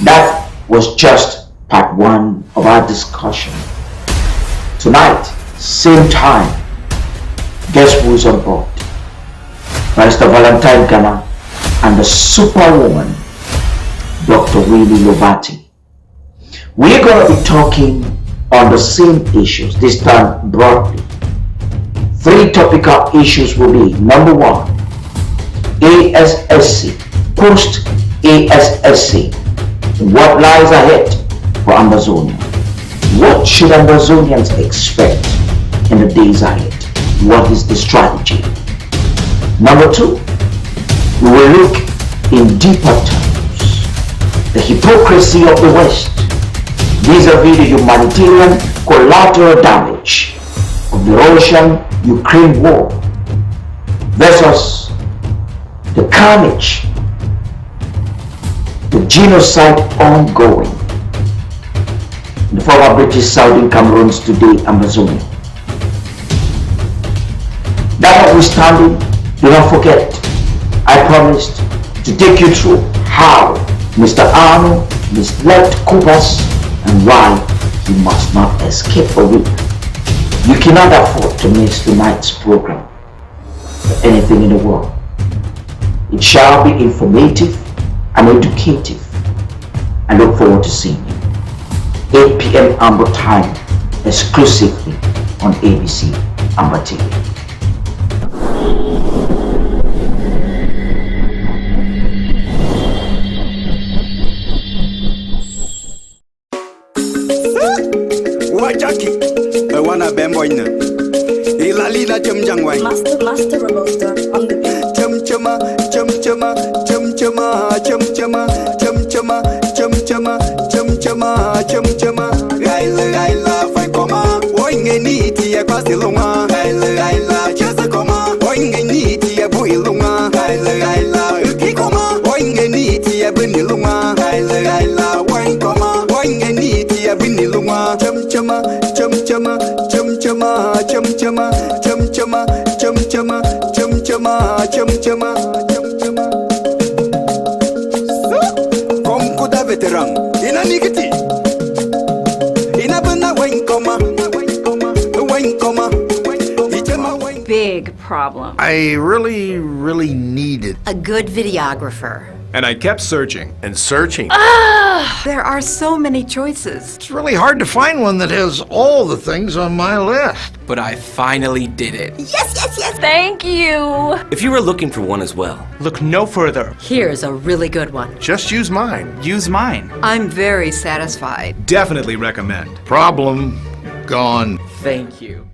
That was just part one of our discussion. Tonight, same time, guess who's on board? Mr. Valentine Gana and the superwoman, Dr. Winnie Lobati. We're going to be talking on the same issues, this time broadly. 3 topical issues will be: number 1, ASSC, post-ASSC, what lies ahead for Amazonia? What should Amazonians expect in the days ahead? What is the strategy? Number 2, we will look in deeper terms, the hypocrisy of the West vis-a-vis the humanitarian collateral damage of the Russian-Ukraine war versus the carnage, the genocide ongoing in the former British Southern Cameroons, today Amazonia. That notwithstanding, do not forget, I promised to take you through how Mr. Arnold misled Coopers and why he must not escape a whip. You cannot afford to miss tonight's program for anything in the world. It shall be informative and educative. I look forward to seeing you. 8 p.m. Amber time, exclusively on ABC Amber TV. Wajaki, I wanna bemboina. Ilalina jumjangway. Master Robusta on the beat. Chum chuma, Gaila, fai coma. Oing a niti a pasilunga. Gaila, just a coma. Oing a niti a builunga. Gaila, Kikoma. Oing a niti a bunilunga. Gaila, wine coma. Oing a niti a bunilunga. Chum chuma. Kom kuda veteran. Ina nikiti. Ina bana wine coma. Wine coma. Big problem. I really needed. A good videographer. And I kept searching. And searching. There are so many choices. It's really hard to find one that has all the things on my list. But I finally did it. Yes! Thank you. If you were looking for one as well, Look no further. Here's a really good one. Just use mine. Use mine. I'm very satisfied. Definitely recommend. Problem gone. thank you.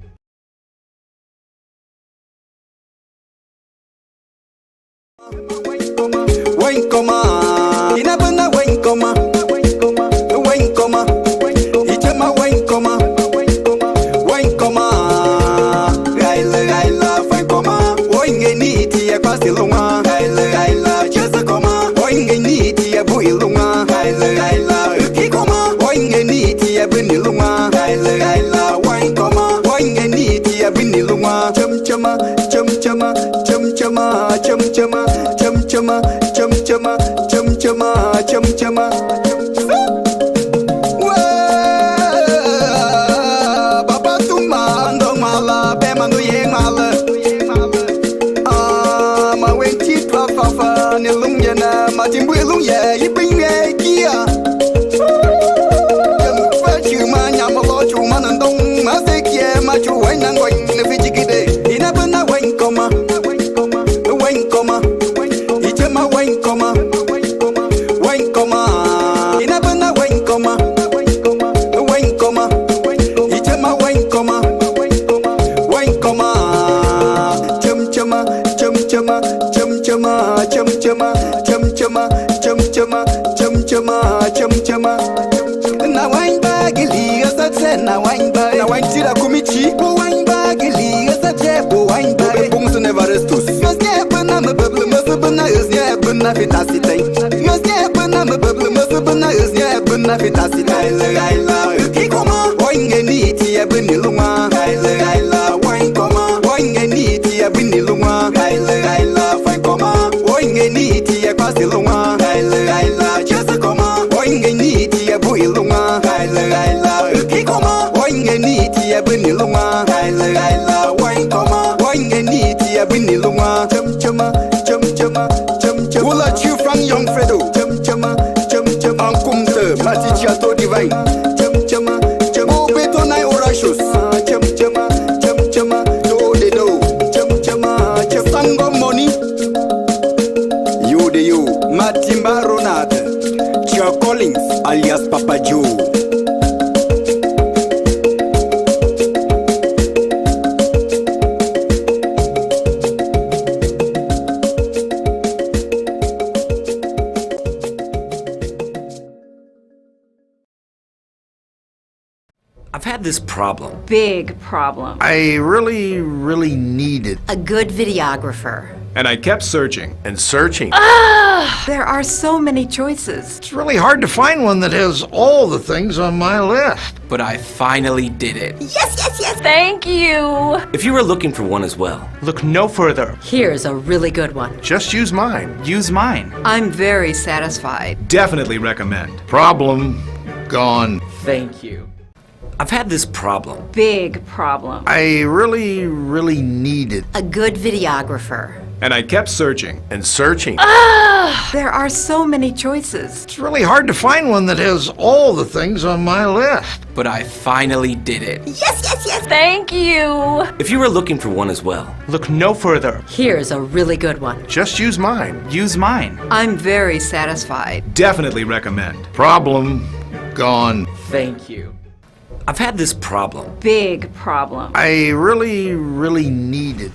Wine coma. Ina bana wine coma. Wine coma. Ichema wine coma. Wine coma. Gaila, fine coma. Oing a niti a pasilunga. Gaila, just a coma. Oing a niti a builunga. Gaila, Kikoma. Oing a niti a bunilunga. Gaila, wine coma. Oing a niti a bunilunga. Chum chuma. Baba tuma andong mala bema no yeng mala. Ma wenti twa fa ne lung ya na ma timbu lung ya yiping ye kia. Fa chu ma nya ma lo chu ma nan dong ma se kia ma chu wai nang wai ne fi jikide. Ina bana wai koma. Wai koma. Ichema wai koma. Wine coma, ina bana wine coma, wine coma, ichema wine coma, wine coma, chum chuma. Na wine bagili asatse na wine bag, na wine tira kumichi, bo wine bagili asatse bo wine bag, bung to never restus. Yosne bana me bubble me bana yosne bana fitasitay. Yosne bana me bubble me bana yosne bana fitasitay. Gaila, Kikoma, wine niti ya bunilunga. Gaila, wine coma, wine niti ya bunilunga. Gaila, fine coma, wine niti ya pasilunga. Gaila, just coma, wine divine. Move it on I orashus. Do the do. Sango money. You the you. Matimba Ronald. Chia Collins alias Papa Joe. I've had this problem. Big problem. I really needed. A good videographer. And I kept searching. And searching. There are so many choices. It's really hard to find one that has all the things on my list. But I finally did it. Yes. Thank you. If you were looking for one as well, Look no further. Here's a really good one. Just use mine. Use mine. I'm very satisfied. Definitely recommend. Problem gone. thank you. I've had this problem. Big problem. I really needed. A good videographer. And I kept searching. And searching. There are so many choices. It's really hard to find one that has all the things on my list. But I finally did it. Yes. Thank you. If you were looking for one as well, Look no further. Here's a really good one. Just use mine. Use mine. I'm very satisfied. Definitely recommend. Problem gone. thank you. I've had this problem. Big problem. I really needed.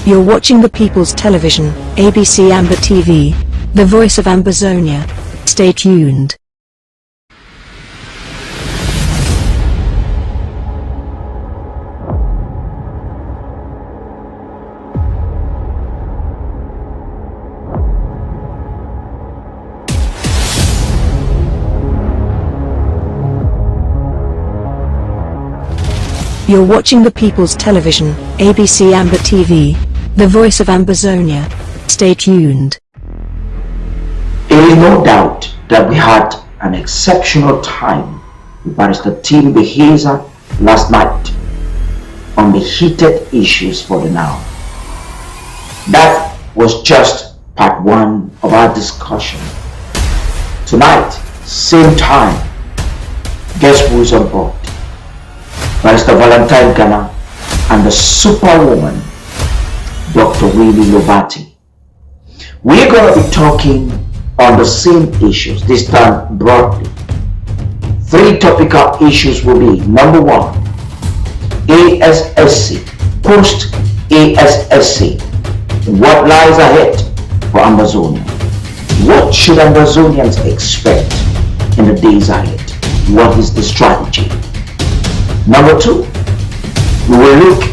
You're watching the People's Television, ABC Amber TV, the voice of Amberzonia. Stay tuned. You're watching the People's Television, ABC Amber TV, the voice of Amberzonia. Stay tuned. There is no doubt that we had an exceptional time with Barrister Tim Beheza last night on the heated issues for the now. That was just part one of our discussion. Tonight, same time, guess who's on board? Barrister Valentine Gana and the superwoman, Dr. Winnie Lobati. We're going to be talking on the same issues, this time broadly. 3 topical issues will be: number 1, ASSC, post-ASSC, what lies ahead for Amberzonia. What should Amberzonians expect in the days ahead? What is the strategy? Number 2, we will look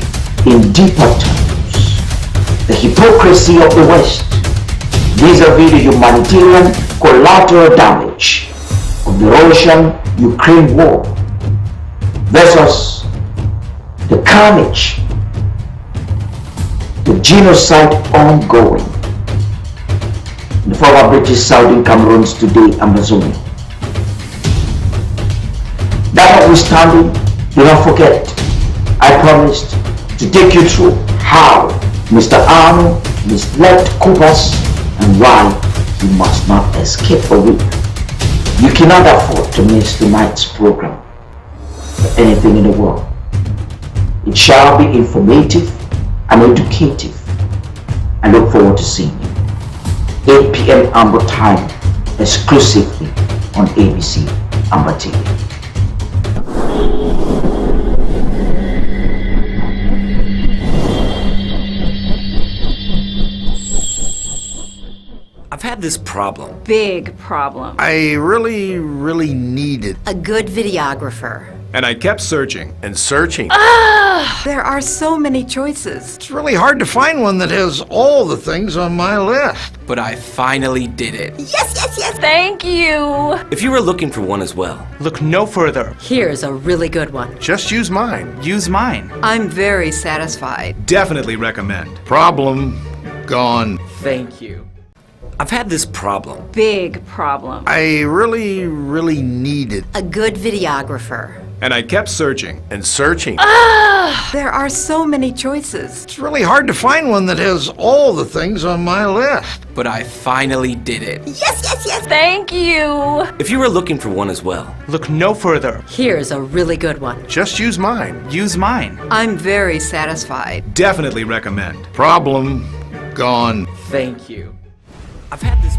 in deeper terms, the hypocrisy of the West vis-a-vis the humanitarian collateral damage of the Russian-Ukraine war versus the carnage, the genocide ongoing in the former British Southern Cameroons, today Amberzonia. That notwithstanding, do not forget, I promised to take you through how Mr. Arno misled Coopers and why you must not escape a whip. You cannot afford to miss tonight's program for anything in the world. It shall be informative and educative. I look forward to seeing you. 8 p.m. Amber time, exclusively on ABC Amber TV. had this problem. Big problem. I really needed. A good videographer. And I kept searching. And searching. There are so many choices. It's really hard to find one that has all the things on my list. But I finally did it. Thank you. If you were looking for one as well, Look no further. Here's a really good one. Just use mine. Use mine. I'm very satisfied. Definitely recommend. Problem gone. thank you. I've had this problem. Big problem. I really needed. A good videographer. And I kept searching. And searching. There are so many choices. It's really hard to find one that has all the things on my list. But I finally did it. Thank you. If you were looking for one as well, Look no further. Here's a really good one. Just use mine. Use mine. I'm very satisfied. Definitely recommend. Problem gone. thank you. I've had this.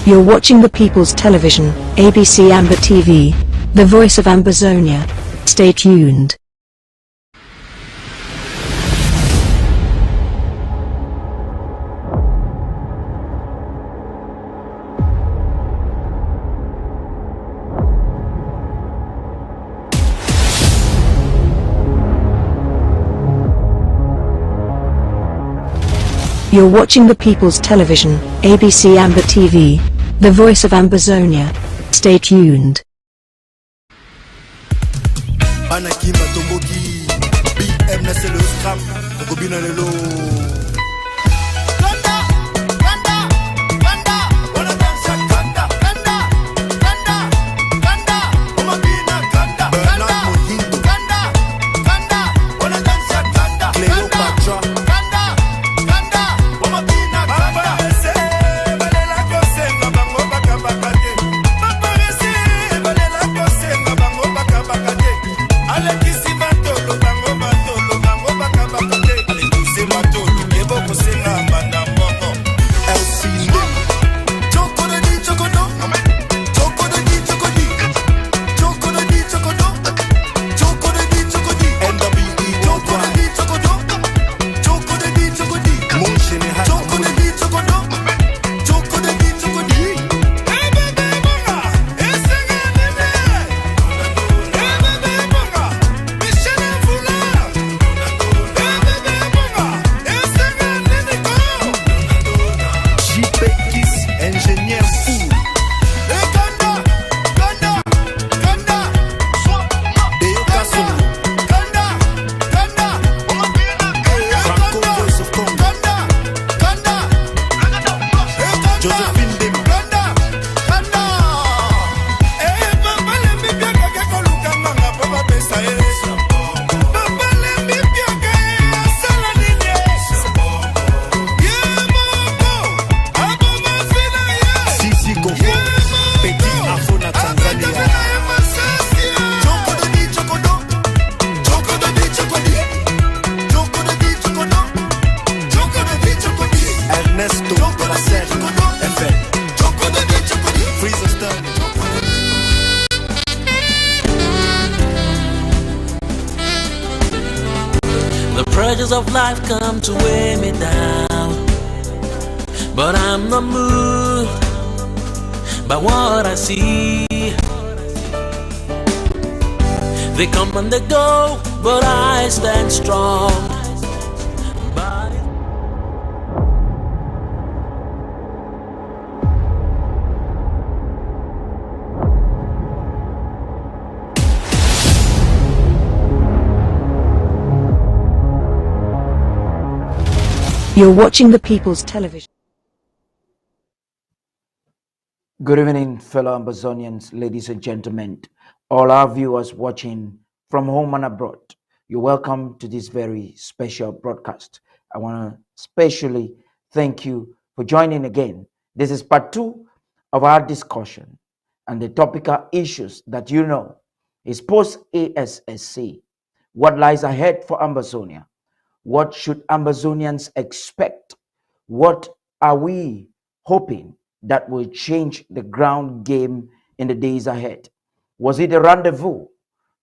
You're watching the People's Television, ABC Amber TV, the voice of Amberzonia. Stay tuned. You're watching the People's Television, ABC Amber TV, the voice of Amberzonia. Stay tuned. Anakima Tomboki, BM na c'est le scram, Robina Lelo. challenges of life come to weigh me down, but I'm not moved by what I see. They come and they go, but I stand strong. You're watching the People's Television. Good evening, fellow Amazonians, ladies and gentlemen, all our viewers watching from home and abroad. You're welcome to this very special broadcast. I want to specially thank you for joining again. This is part 2 of our discussion, and the topical issues that you know is post-ASSC. What lies ahead for Amazonia? What should Amazonians expect? What are we hoping that will change the ground game in the days ahead? Was it a rendezvous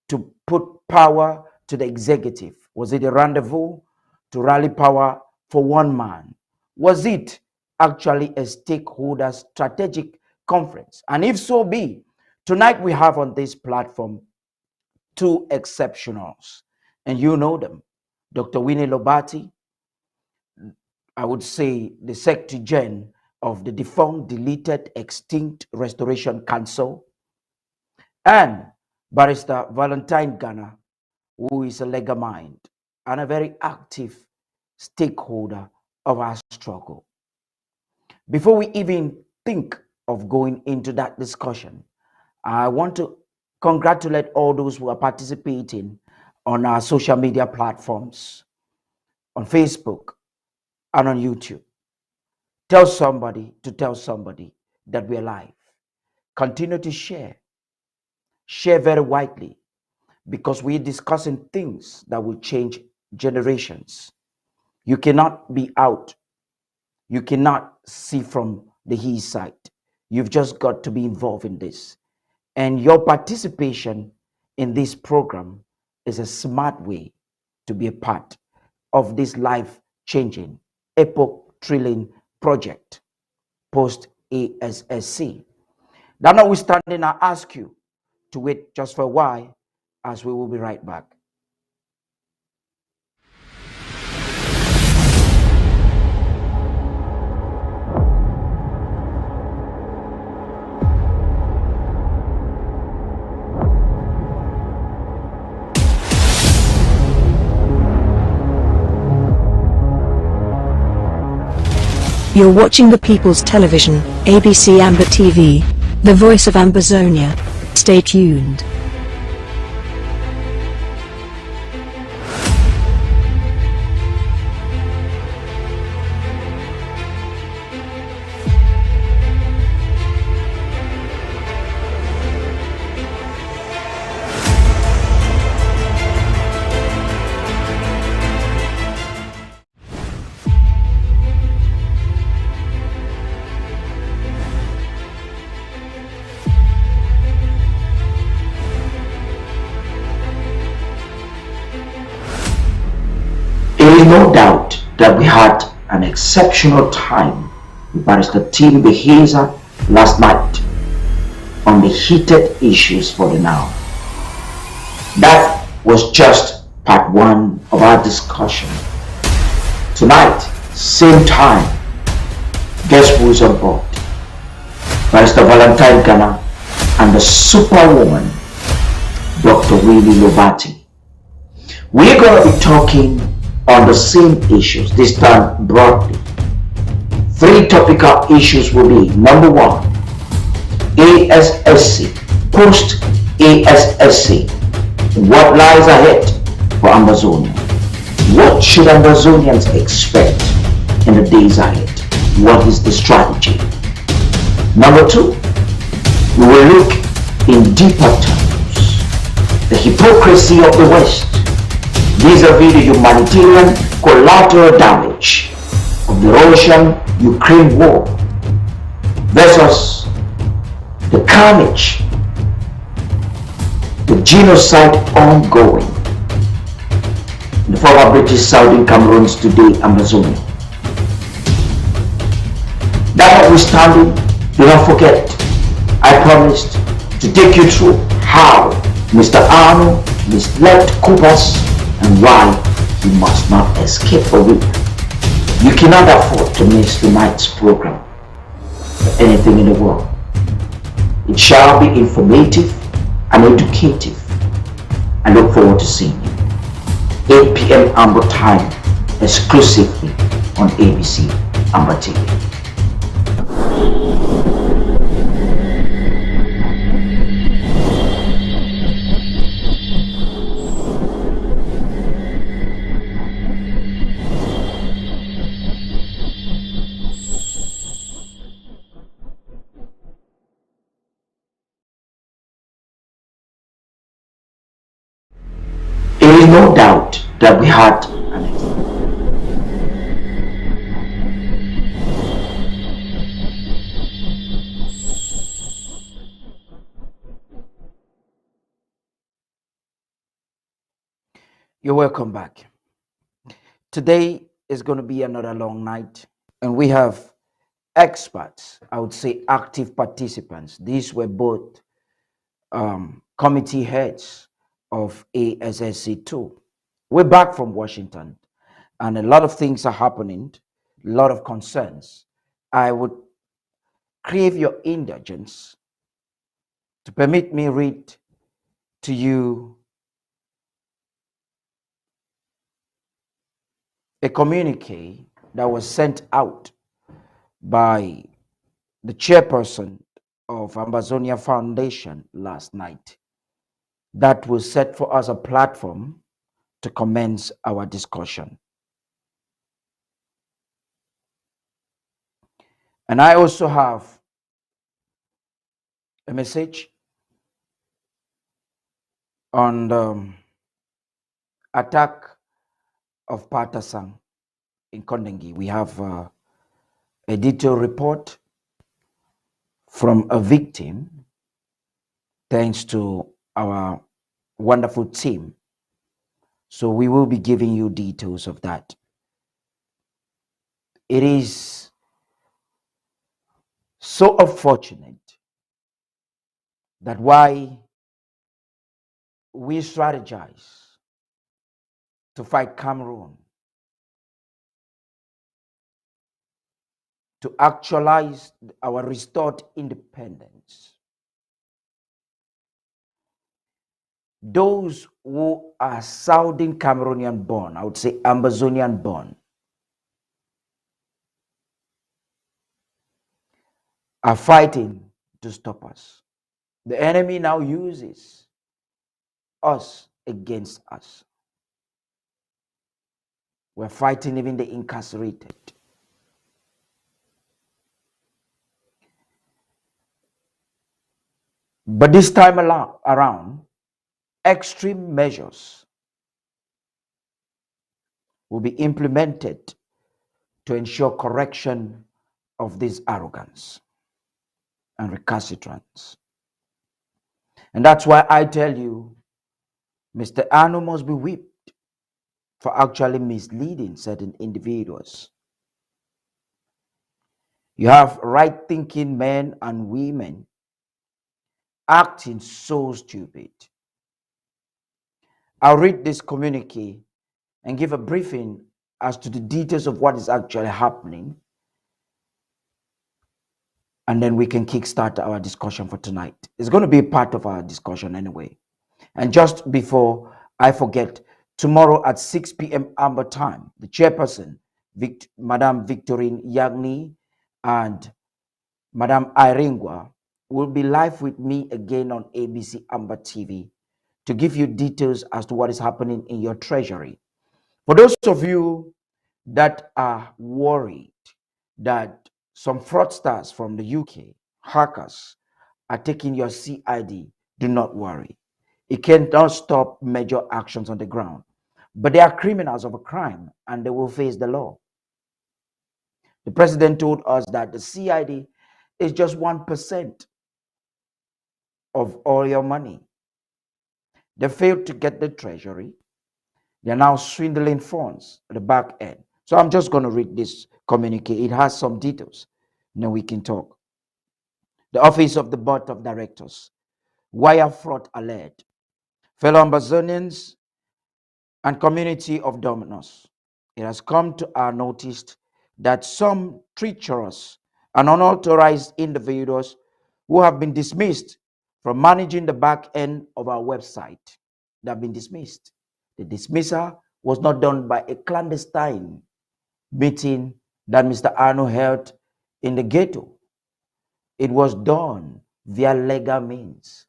to put power to the executive? Was it a rendezvous to rally power for one man? Was it actually a stakeholder strategic conference? And if so be, tonight we have on this platform 2 exceptionals, and you know them. Dr. Winnie Lobati, I would say the Secretary General of the defunct, deleted, extinct Restoration Council, and Barrister Valentine Gana, who is a legal mind and a very active stakeholder of our struggle. Before we even think of going into that discussion, I want to congratulate all those who are participating on our social media platforms, on Facebook and on YouTube. Tell somebody to tell somebody that we're live. Continue to share very widely, because we're discussing things that will change generations. You cannot be out. You cannot see from the east side. You've just got to be involved in this. And your participation in this program is a smart way to be a part of this life-changing, epoch-thrilling project post-ASSC. That notwithstanding, I ask you to wait just for a while, as we will be right back. You're watching the People's Television, ABC Amber TV, the voice of Ambazonia. Stay tuned. There is no doubt that we had an exceptional time with Barrister Tim Beheza last night on the heated issues for the now. That was just part 1 of our discussion. Tonight, same time, guess who's on board? Barrister Valentine Gana and the superwoman, Dr. Winnie Lobati. We're going to be talking on the same issues, this time broadly. 3 topical issues will be: number 1, ASSC, post-ASSC, what lies ahead for Amazonia? What should Amazonians expect in the days ahead? What is the strategy? Number 2, we will look in deeper terms the hypocrisy of the West vis-a-vis the humanitarian collateral damage of the Russian-Ukraine war versus the carnage, the genocide ongoing in the former British Southern Cameroons, today Amazonia. That notwithstanding, do not forget, I promised to take you through how Mr. Arno misled Coopers and why he must not escape away. You cannot afford to miss tonight's program for anything in the world. It shall be informative and educative. I look forward to seeing you. 8 p.m. Amber time, exclusively on ABC Amber TV. There is no doubt that we had an accident. You're welcome back. Today is going to be another long night, and we have experts, I would say active participants. These were both committee heads of ASSC2. We're back from Washington, and a lot of things are happening, a lot of concerns. I would crave your indulgence to permit me read to you a communique that was sent out by the chairperson of Amazonia Foundation last night that will set for us a platform to commence our discussion. And I also have a message on the attack of Patasang in Kondengi. We have a detailed report from a victim, thanks to our wonderful team. So we will be giving you details of that. It is so unfortunate that why we strategize to fight Cameroon, to actualize our restored independence. Those who are Southern Cameroonian born, I would say Amazonian born, are fighting to stop us. The enemy now uses us against us. We're fighting even the incarcerated. But this time around, extreme measures will be implemented to ensure correction of this arrogance and recalcitrance. And that's why I tell you, Mr. Arno must be whipped for actually misleading certain individuals. You have right-thinking men and women acting so stupid. I'll read this communique and give a briefing as to the details of what is actually happening, and then we can kickstart our discussion for tonight. It's going to be part of our discussion anyway. And just before I forget, tomorrow at 6 p.m. Amber time, the chairperson, Madame Victorine Yagni and Madame Iringwa, will be live with me again on ABC Amber TV to give you details as to what is happening in your treasury. For those of you that are worried that some fraudsters from the UK, hackers, are taking your CID, do not worry. It cannot stop major actions on the ground. But they are criminals of a crime and they will face the law. The president told us that the CID is just 1% of all your money. They failed to get the treasury. They are now swindling funds at the back end. So I'm just going to read this communique. It has some details. Then we can talk. The Office of the Board of Directors. Wire fraud alert. Fellow Ambazonians and community of donors. It has come to our notice that some treacherous and unauthorized individuals who have been dismissed from managing the back end of our website, they have been dismissed. The dismissal was not done by a clandestine meeting that Mr. Arno held in the ghetto. It was done via legal means.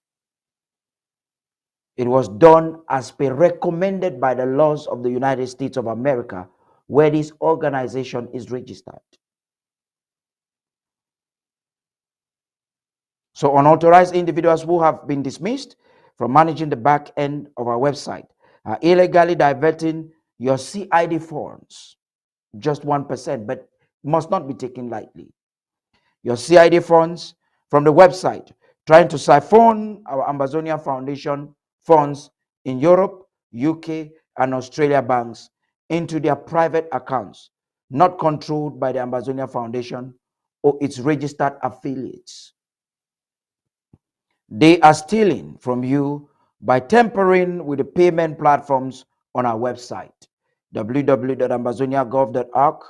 It was done as per recommended by the laws of the United States of America, where this organization is registered. So unauthorized individuals who have been dismissed from managing the back end of our website are illegally diverting your CID funds, just 1%, but must not be taken lightly. Your CID funds from the website, trying to siphon our Ambazonia Foundation funds in Europe, UK, and Australia banks into their private accounts, not controlled by the Ambazonia Foundation or its registered affiliates. They are stealing from you by tampering with the payment platforms on our website, www.ambazoniagov.org,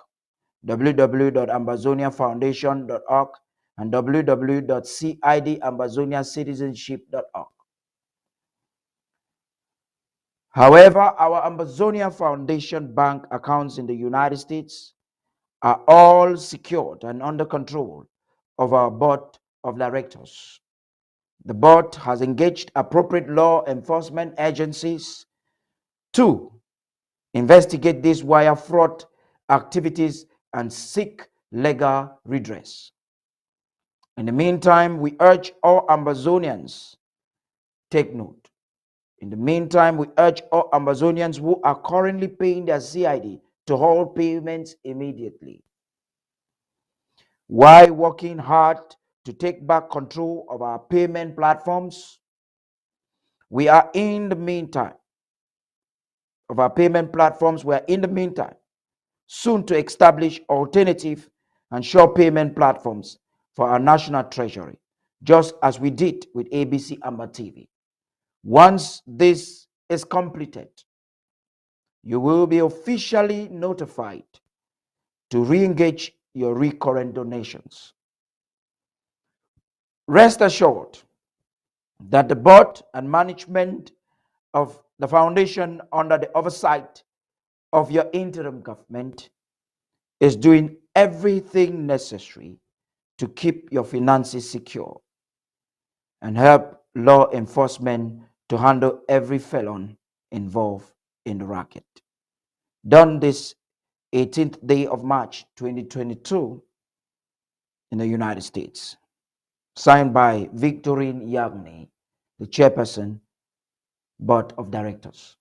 www.ambazoniafoundation.org, and www.cidambazoniacitizenship.org. However, our Ambazonia Foundation bank accounts in the United States are all secured and under control of our board of directors. The board has engaged appropriate law enforcement agencies to investigate these wire fraud activities and seek legal redress. In the meantime, we urge all Ambazonians, take note. In the meantime, we urge all Ambazonians who are currently paying their CID to hold payments immediately, while working hard to take back control of our payment platforms. We are in the meantime soon to establish alternative and sure payment platforms for our national treasury, just as we did with ABC Amba TV. Once this is completed, you will be officially notified to re-engage your recurrent donations. Rest assured that the board and management of the foundation, under the oversight of your interim government, is doing everything necessary to keep your finances secure and help law enforcement to handle every felon involved in the racket. Done this 18th day of March 2022 in the United States. Signed by Victorine Yagne, the chairperson, board of directors.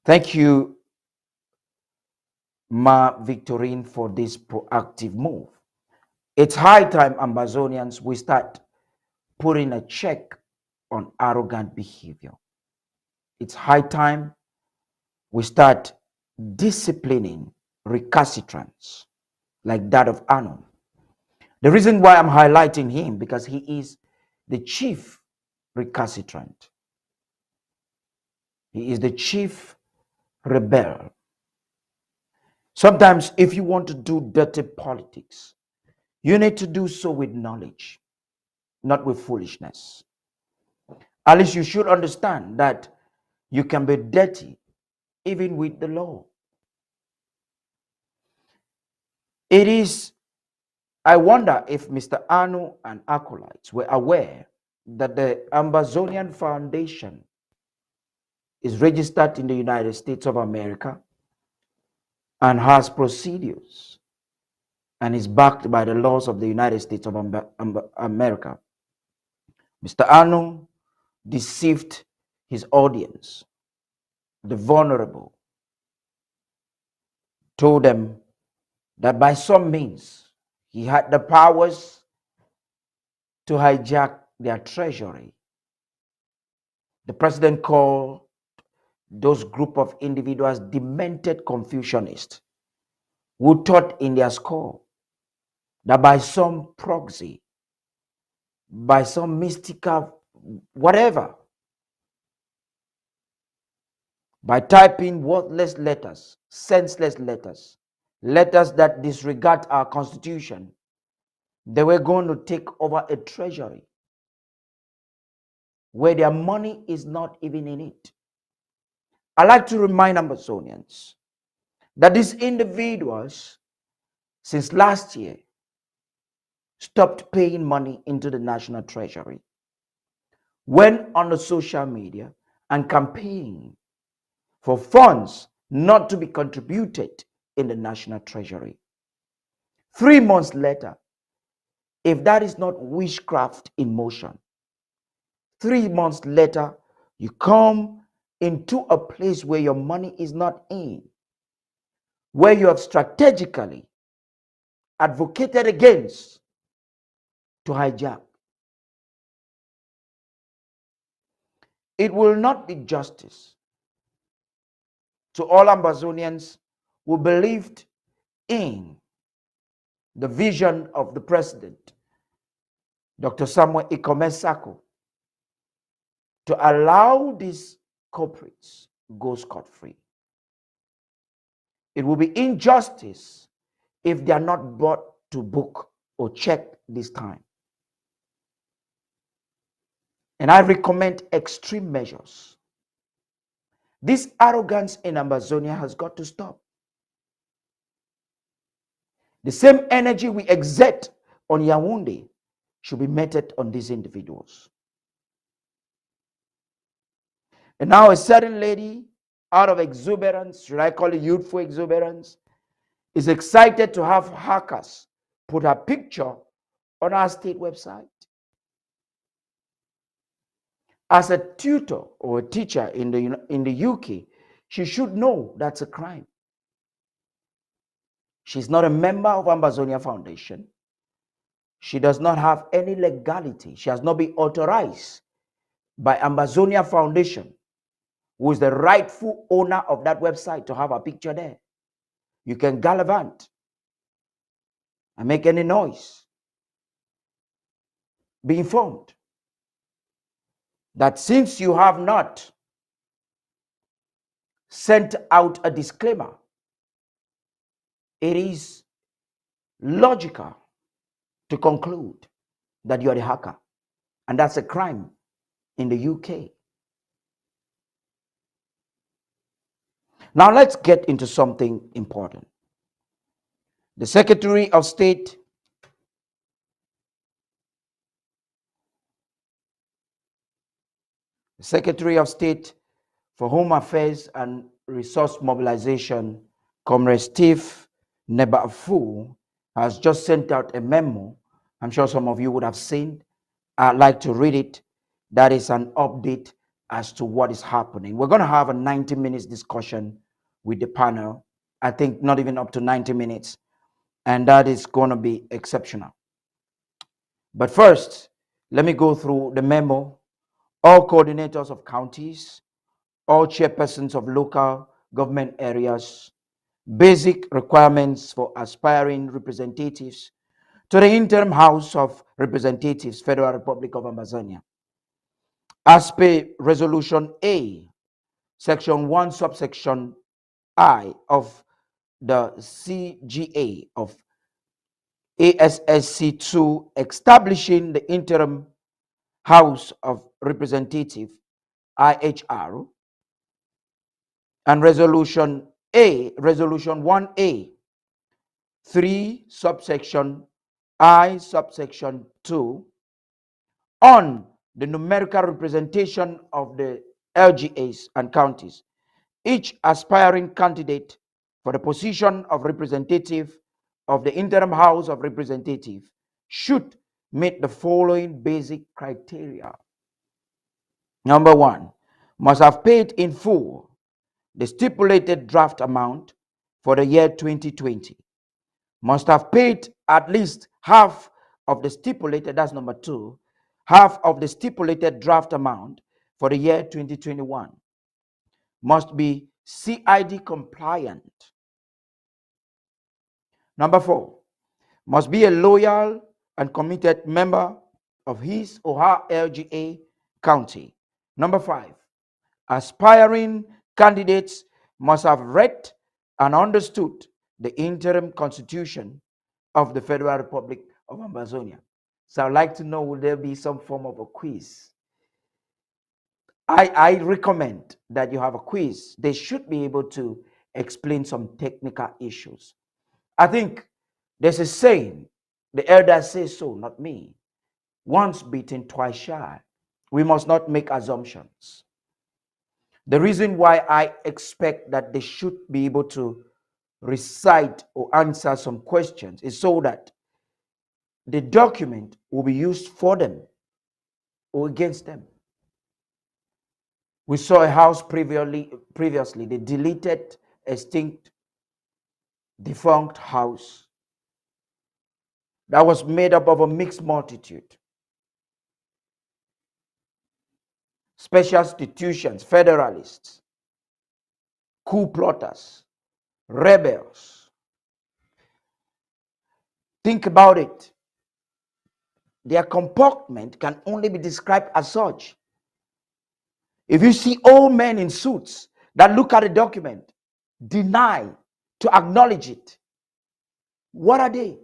Thank you, Ma Victorine, for this proactive move. It's high time, Ambazonians, we start putting a check on arrogant behavior. It's high time we start disciplining recalcitrants like that of Arnold. The reason why I'm highlighting him, because he is the chief recalcitrant. He is the chief rebel. Sometimes if you want to do dirty politics, you need to do so with knowledge, not with foolishness. At least you should understand that you can be dirty even with the law. It is, I wonder if Mr. Arno and acolytes were aware that the Ambazonian Foundation is registered in the United States of America and has procedures and is backed by the laws of the United States of America. Mr. Arno deceived his audience, the vulnerable, told them that by some means he had the powers to hijack their treasury. The president called those group of individuals, demented Confucianists, who taught in their school that by some proxy, by some mystical whatever, by typing worthless letters, senseless letters, letters that disregard our constitution, they were going to take over a treasury where their money is not even in it. I like to remind Amazonians that these individuals, since last year, stopped paying money into the national treasury, went on the social media and campaigned for funds not to be contributed in the national treasury. 3 months later, if that is not witchcraft in motion, 3 months later, you come into a place where your money is not in, where you have strategically advocated against to hijack. It will not be justice to all Ambazonians who believed in the vision of the president, Dr. Samuel Ikome Sako, to allow these culprits go scot-free. It will be injustice if they are not brought to book or checked this time. And I recommend extreme measures. This arrogance in Amazonia has got to stop. The same energy we exert on Yaoundé should be meted on these individuals. And now a certain lady, out of exuberance, should I call it youthful exuberance, is excited to have hackers put her picture on our state website. As a tutor or a teacher in the UK, she should know that's a crime. She's not a member of Ambazonia Foundation. She does not have any legality. She has not been authorized by Ambazonia Foundation, who is the rightful owner of that website, to have a picture there. You can gallivant and make any noise. Be informed that since you have not sent out a disclaimer, it is logical to conclude that you are the hacker. And that's a crime in the UK. Now let's get into something important. The Secretary of State for Home Affairs and Resource Mobilization, Comrade Steve Nebafu, has just sent out a memo. I'm sure some of you would have seen. I'd like to read it. That is an update as to what is happening. We're going to have a 90 minutes discussion with the panel. I think not even up to 90 minutes. And that is going to be exceptional. But first, let me go through the memo. All coordinators of counties, all chairpersons of local government areas, basic requirements for aspiring representatives to the interim House of Representatives, Federal Republic of Amazonia. As per Resolution A, Section 1, Subsection I of the CGA of ASSC 2, establishing the interim House of Representatives, IHR, and Resolution 1A, 3, Subsection I, Subsection 2, on the numerical representation of the LGAs and counties. Each aspiring candidate for the position of representative of the interim House of Representatives should meet the following basic criteria. Number 1, must have paid in full the stipulated draft amount for the year 2020. Must have paid at least half of the stipulated, that's number 2, half of the stipulated draft amount for the year 2021. must be CID compliant. Number 4, must be a loyal and committed member of his or her LGA county. Number 5, aspiring candidates must have read and understood the interim constitution of the Federal Republic of Amazonia. So I'd like to know, will there be some form of a quiz? I recommend that you have a quiz. They should be able to explain some technical issues. I think there's a saying, the elders say so, not me. Once bitten, twice shy. We must not make assumptions. The reason why I expect that they should be able to recite or answer some questions is so that the document will be used for them or against them. We saw a house previously, the deleted, extinct, defunct house that was made up of a mixed multitude. Special institutions, federalists, coup plotters, rebels. Think about it. Their comportment can only be described as such. If you see old men in suits that look at a document, deny to acknowledge it, what are they?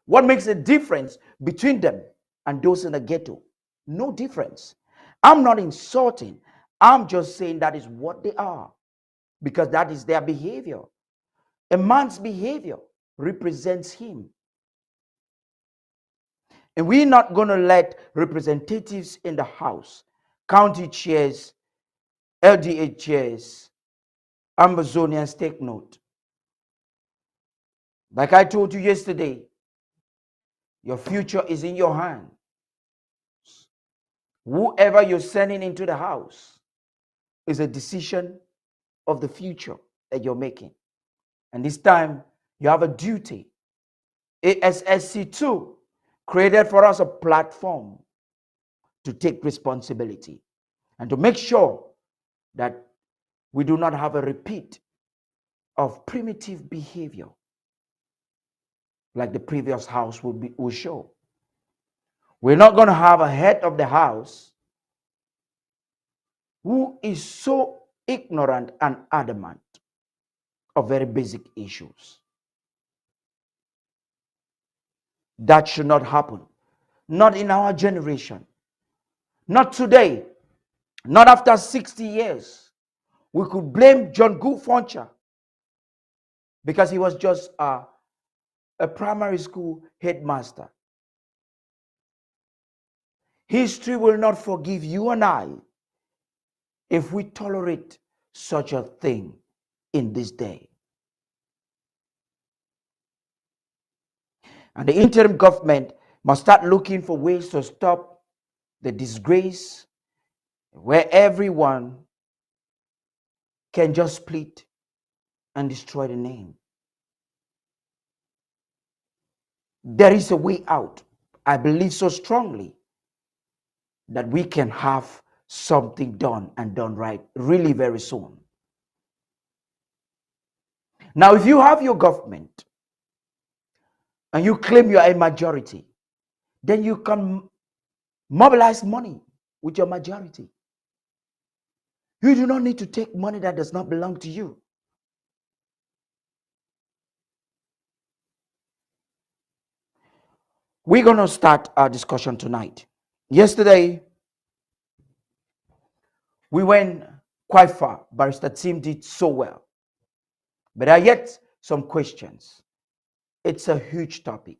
What makes a difference between them and those in the ghetto? No difference. I'm not insulting. I'm just saying that is what they are, because that is their behavior. A man's behavior represents him. And we're not going to let representatives in the House, county chairs, LDA chairs, Amazonians take note. Like I told you yesterday, your future is in your hand. Whoever you're sending into the House is a decision of the future that you're making. And this time, you have a duty. ASSC2 created for us a platform to take responsibility and to make sure that we do not have a repeat of primitive behavior like the previous house will show. We're not going to have a head of the house who is so ignorant and adamant of very basic issues. That should not happen. Not in our generation. Not today. Not after 60 years. We could blame John Guffoncha because he was just a primary school headmaster. History will not forgive you and I if we tolerate such a thing in this day. And the interim government must start looking for ways to stop the disgrace where everyone can just split and destroy the name. There is a way out. I believe so strongly that we can have something done and done right really very soon. Now, if you have your government and you claim you are a majority, then you can mobilize money with your majority. You do not need to take money that does not belong to you. We're going to start our discussion tonight. Yesterday, we went quite far. Barrister Tim did so well. But there are yet some questions. It's a huge topic.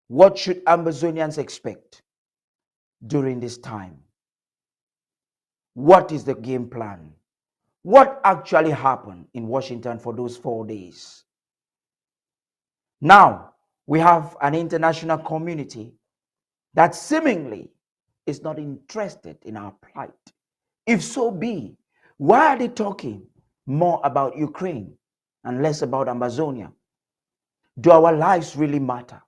What should Amazonians expect during this time? What is the game plan? What actually happened in Washington for those 4 days? Now, we have an international community that seemingly is not interested in our plight. If so be, why are they talking more about Ukraine and less about Amazonia? Do our lives really matter?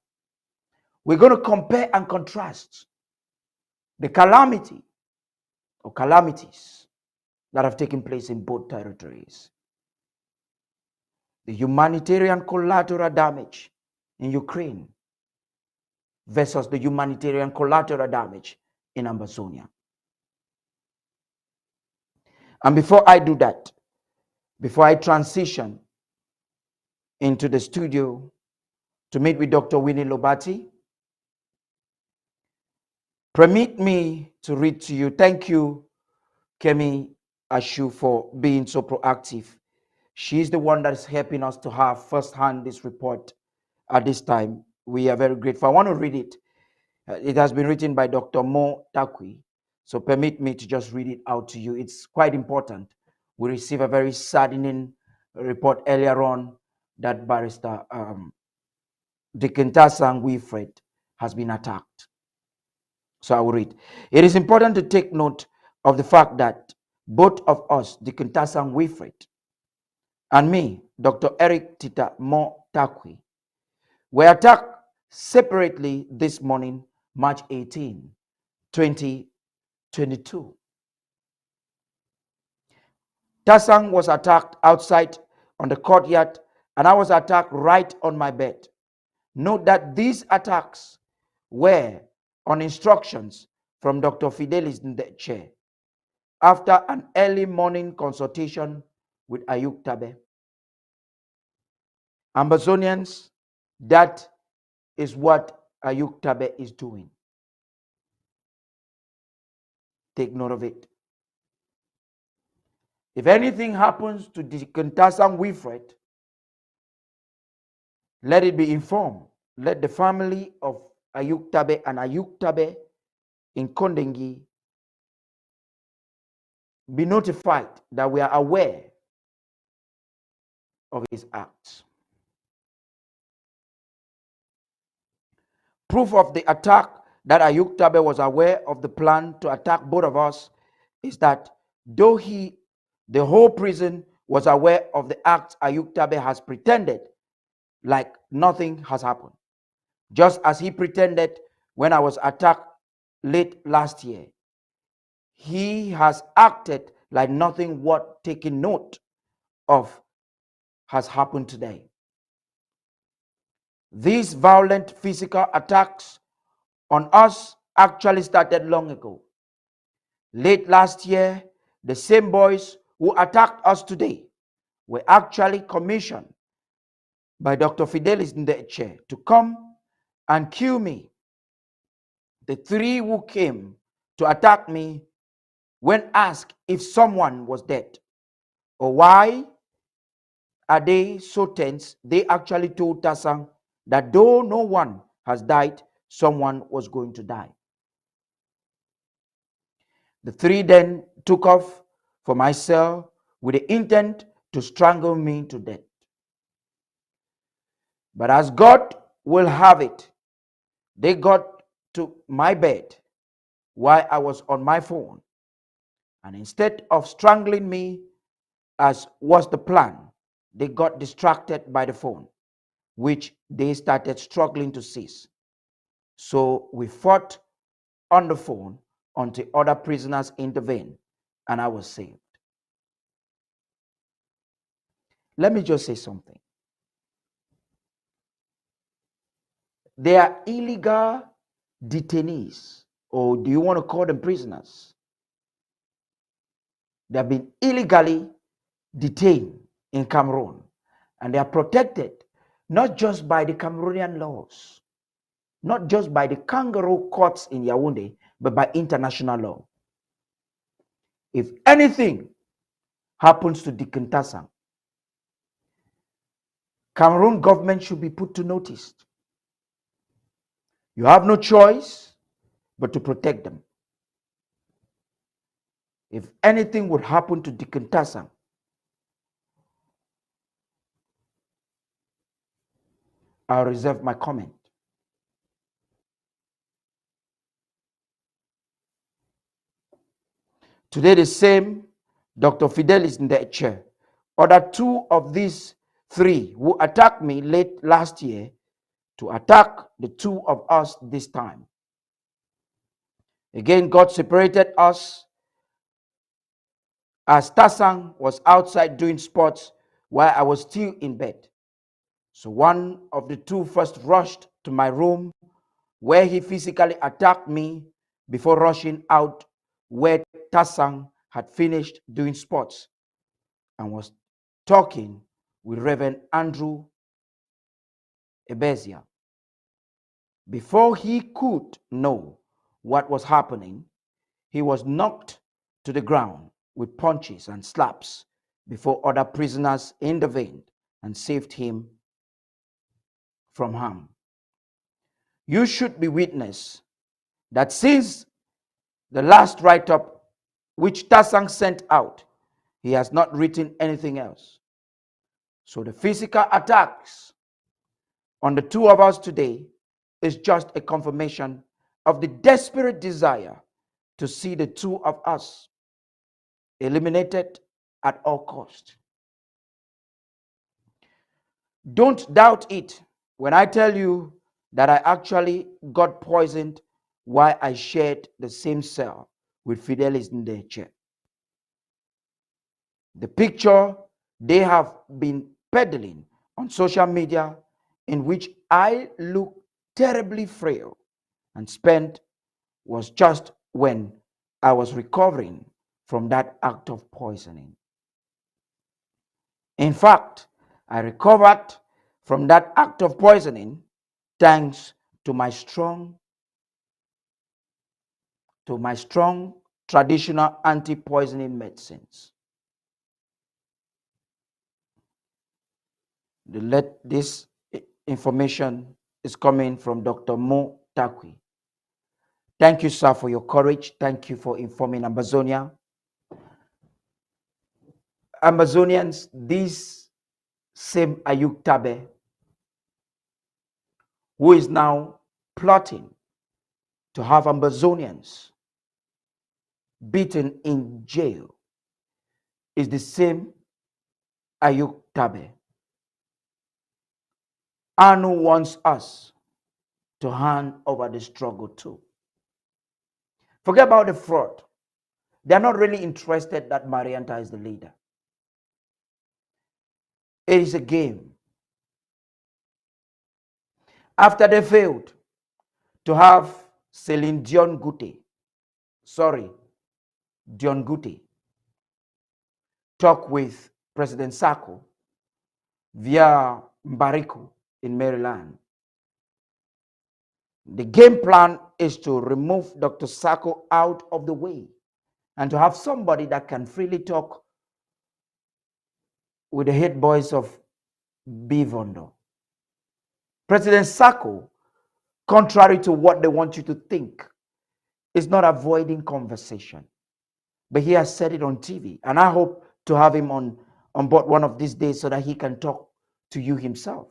We're going to compare and contrast the calamity or calamities that have taken place in both territories. The humanitarian collateral damage in Ukraine versus the humanitarian collateral damage in Amazonia. And before I do that, before I transition into the studio to meet with Dr. Winnie Lobati, permit me to read to you. Thank you, Kemi Ashu, for being so proactive. She's the one that is helping us to have firsthand this report at this time. We are very grateful. I want to read it. It has been written by Dr. Mo Takwi. So permit me to just read it out to you. It's quite important. We received a very saddening report earlier on that Barrister Dikentasan Wilfred has been attacked. So I will read. It is important to take note of the fact that both of us, Dikentasan Wilfred, and me, Dr. Eric Tita Mo Takwi, were attacked separately this morning, March 18, 2022. Tasang was attacked outside on the courtyard, and I was attacked right on my bed. Note that these attacks were on instructions from Dr. Fidelis in the chair after an early morning consultation with Ayuk Tabe. Amazonians, that is what Ayuk Tabe is doing. Take note of it. If anything happens to the Kintasang Wilfred, let it be informed. Let the family of Ayuk Tabe and Ayuk Tabe in Kondengi be notified that we are aware of his acts. Proof of the attack that Ayuk Tabe was aware of the plan to attack both of us is that though the whole prison was aware of the acts, Ayuk Tabe has pretended like nothing has happened. Just as he pretended when I was attacked late last year. He has acted like nothing worth taking note of has happened today. These violent physical attacks on us actually started long ago. Late last year, the same boys who attacked us today were actually commissioned by Dr. Fidelis in the chair to come and kill me. The three who came to attack me, when asked if someone was dead or why are they so tense, they actually told Tasang that though no one has died, someone was going to die. The three then took off for my cell with the intent to strangle me to death. But as God will have it, they got to my bed while I was on my phone. And instead of strangling me, as was the plan, they got distracted by the phone, which they started struggling to seize. So we fought on the phone until other prisoners intervened and I was saved. Let me just say something. They are illegal detainees, or do you want to call them prisoners? They have been illegally detained in Cameroon, and they are protected not just by the Cameroonian laws, not just by the kangaroo courts in Yaoundé, but by international law. If anything happens to Dikin Tassang, Cameroon government should be put to notice. You have no choice but to protect them. If anything would happen to Dikin Tassang, I'll reserve my comment. Today, the same Dr. Fidel is in the chair. Other two of these three who attacked me late last year to attack the two of us this time. Again, God separated us as Tasang was outside doing sports while I was still in bed. So one of the two first rushed to my room where he physically attacked me before rushing out where Tasang had finished doing sports and was talking with Reverend Andrew Ebezia. Before he could know what was happening, he was knocked to the ground with punches and slaps before other prisoners intervened and saved him from harm. You should be witness that since the last write-up which Tasang sent out, he has not written anything else. So the physical attacks on the two of us today is just a confirmation of the desperate desire to see the two of us eliminated at all cost. Don't doubt it when I tell you that I actually got poisoned while I shared the same cell with Fidelis Ndeche. The picture they have been peddling on social media in which I look terribly frail and spent was just when I was recovering from that act of poisoning. In fact, I recovered from that act of poisoning thanks to my strong traditional anti-poisoning medicines. This information is coming from Dr. Mo Takwi. Thank you, sir, for your courage. Thank you for informing Amazonia. Amazonians, this same Ayuk Tabe, who is now plotting to have Amazonians beaten in jail, is the same Ayuk Tabe. Anu wants us to hand over the struggle too. Forget about the fraud. They are not really interested that Marianta is the leader. It is a game. After they failed to have Celine Dion Gute talk with President Sako via Mbariku in Maryland, the game plan is to remove Dr. Sako out of the way and to have somebody that can freely talk with the head boys of Bivondo. President Sako, contrary to what they want you to think, is not avoiding conversation. But he has said it on TV, and I hope to have him on board one of these days so that he can talk to you himself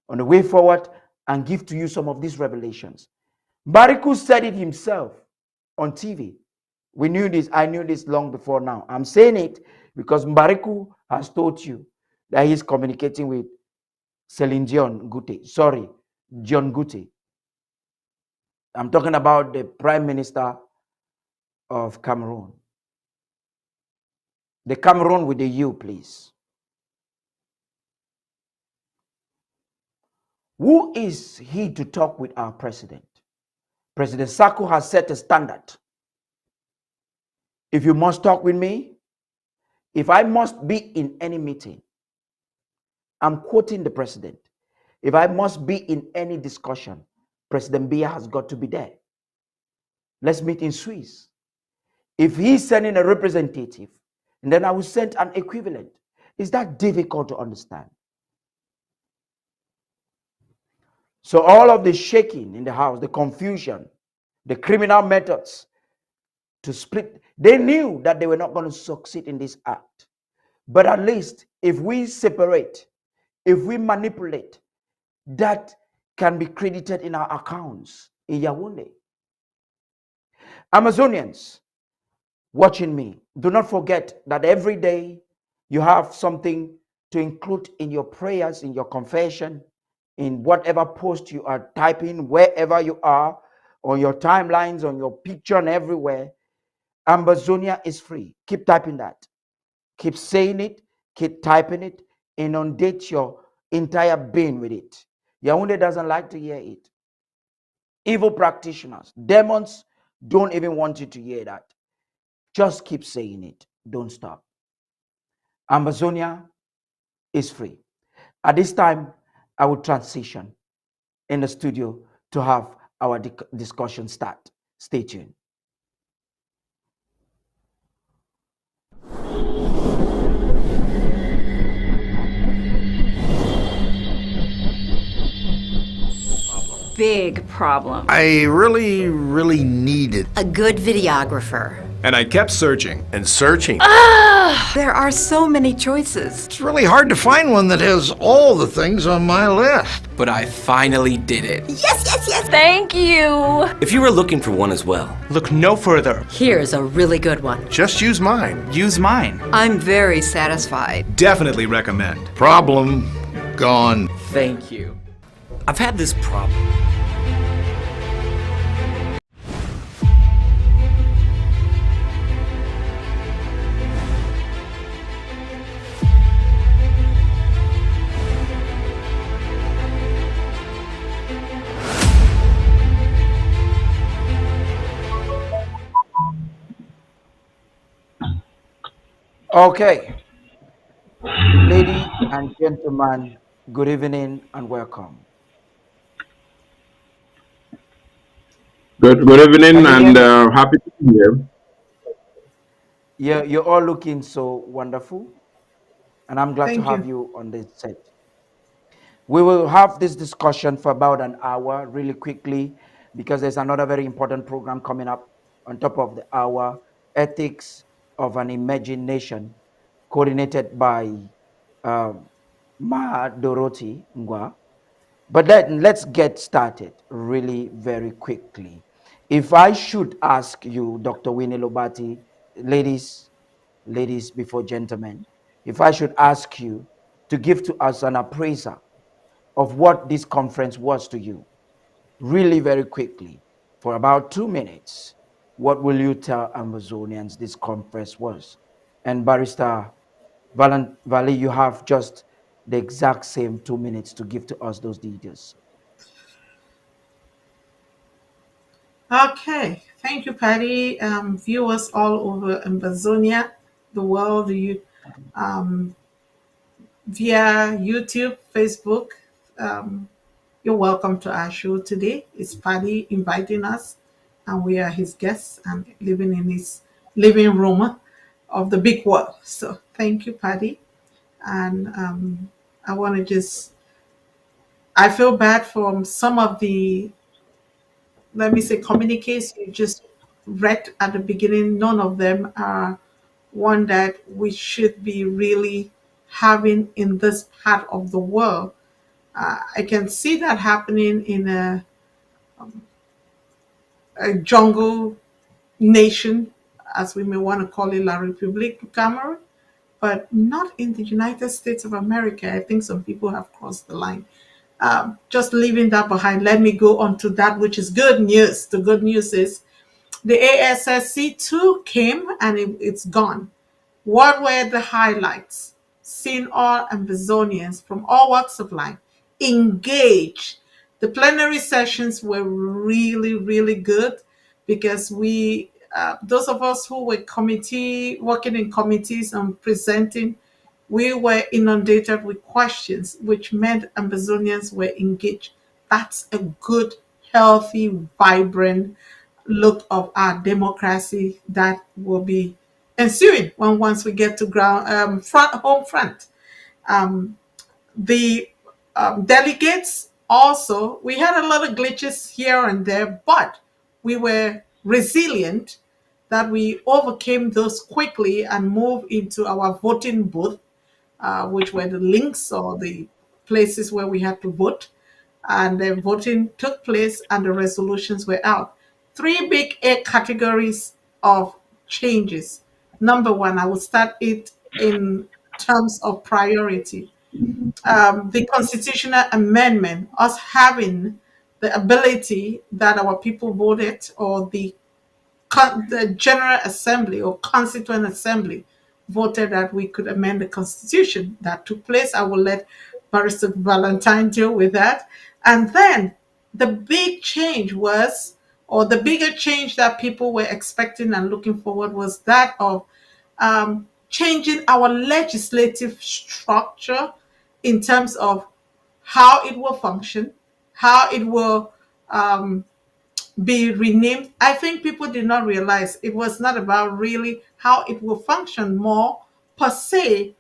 on the way forward and give to you some of these revelations. Bariku said it himself on TV. We knew this. I knew this long before now. I'm saying it because Mbariku has told you that he's communicating with Celine Dion Gute. Sorry, Dion Gute. I'm talking about the Prime Minister of Cameroon. The Cameroon with the U, please. Who is he to talk with our president? President Sako has set a standard. If you must talk with me, if I must be in any meeting, I'm quoting the president. If I must be in any discussion, President Biya has got to be there. Let's meet in Swiss. If he's sending a representative, and then I will send an equivalent. Is that difficult to understand? So all of the shaking in the house, the confusion, the criminal methods to split, they knew that they were not going to succeed in this act. But at least if we separate, if we manipulate, that can be credited in our accounts in Yaoundé. Amazonians watching me, do not forget that every day you have something to include in your prayers, in your confession, in whatever post you are typing, wherever you are, on your timelines, on your picture and everywhere. Ambazonia is free. Keep typing that. Keep saying it. Keep typing it. Inundate your entire being with it. Yaounde doesn't like to hear it. Evil practitioners, demons don't even want you to hear that. Just keep saying it. Don't stop. Amazonia is free. At this time, I will transition in the studio to have our discussion start. Stay tuned. Big problem. I really needed. A good videographer. And I kept searching. And searching. There are so many choices. It's really hard to find one that has all the things on my list. But I finally did it. Yes. Thank you. If you were looking for one as well, Look no further. Here's a really good one. Just use mine. Use mine. I'm very satisfied. Definitely recommend. Problem gone. thank you. I've had this problem. Okay, ladies and gentlemen, good evening and welcome. Good evening Can you hear and me? happy to be here. You're all looking so wonderful, and I'm glad to Thank have you. you on the set. We will have this discussion for about an hour, really quickly, because there's another very important program coming up on top of the hour, Ethics of an Emerging Nation, coordinated by um, Ma Dorothy Ngwa. But let's get started really very quickly. If I should ask you, Dr. Winnie Lobati, ladies before gentlemen, if I should ask you to give to us an appraiser of what this conference was to you, really very quickly, for about 2 minutes, what will you tell Amazonians this conference was? And Barrister Valley, you have just the exact same 2 minutes to give to us those details. Okay, thank you, Paddy. Viewers all over Amazonia, the world, um, via YouTube, Facebook. Um, you're welcome to our show today. It's Paddy inviting us, and we are his guests and living in his living room of the big world. So thank you, Paddy. And I want to I feel bad for some of the, let me say, communiques you just read at the beginning. None of them are one that we should be really having in this part of the world. I can see that happening in a jungle nation, as we may want to call it, La République du Cameroon, but not in the United States of America. I think some people have crossed the line. Just leaving that behind, let me go on to that which is good news. The good news is the ASSC2 came and it's gone. What were the highlights? Seeing all Amazonians from all walks of life engage. The plenary sessions were really, really good because those of us who were working in committees and presenting, we were inundated with questions, which meant Amazonians were engaged. That's a good, healthy, vibrant look of our democracy that will be ensuing once we get to ground home front. Um, the delegates also, we had a lot of glitches here and there, but we were resilient that we overcame those quickly and moved into our voting booth, which were the links or the places where we had to vote. And the voting took place and the resolutions were out. Three big categories of changes. Number one, I will start it in terms of priority. The constitutional amendment, us having the ability that our people voted, or the the General Assembly or Constituent Assembly voted that we could amend the Constitution. That took place. I will let Barrister Valentine deal with that. And then the big change was, or the bigger change that people were expecting and looking forward was that of changing our legislative structure in terms of how it will function, how it will be renamed. I think people did not realize it was not about really how it will function more per se.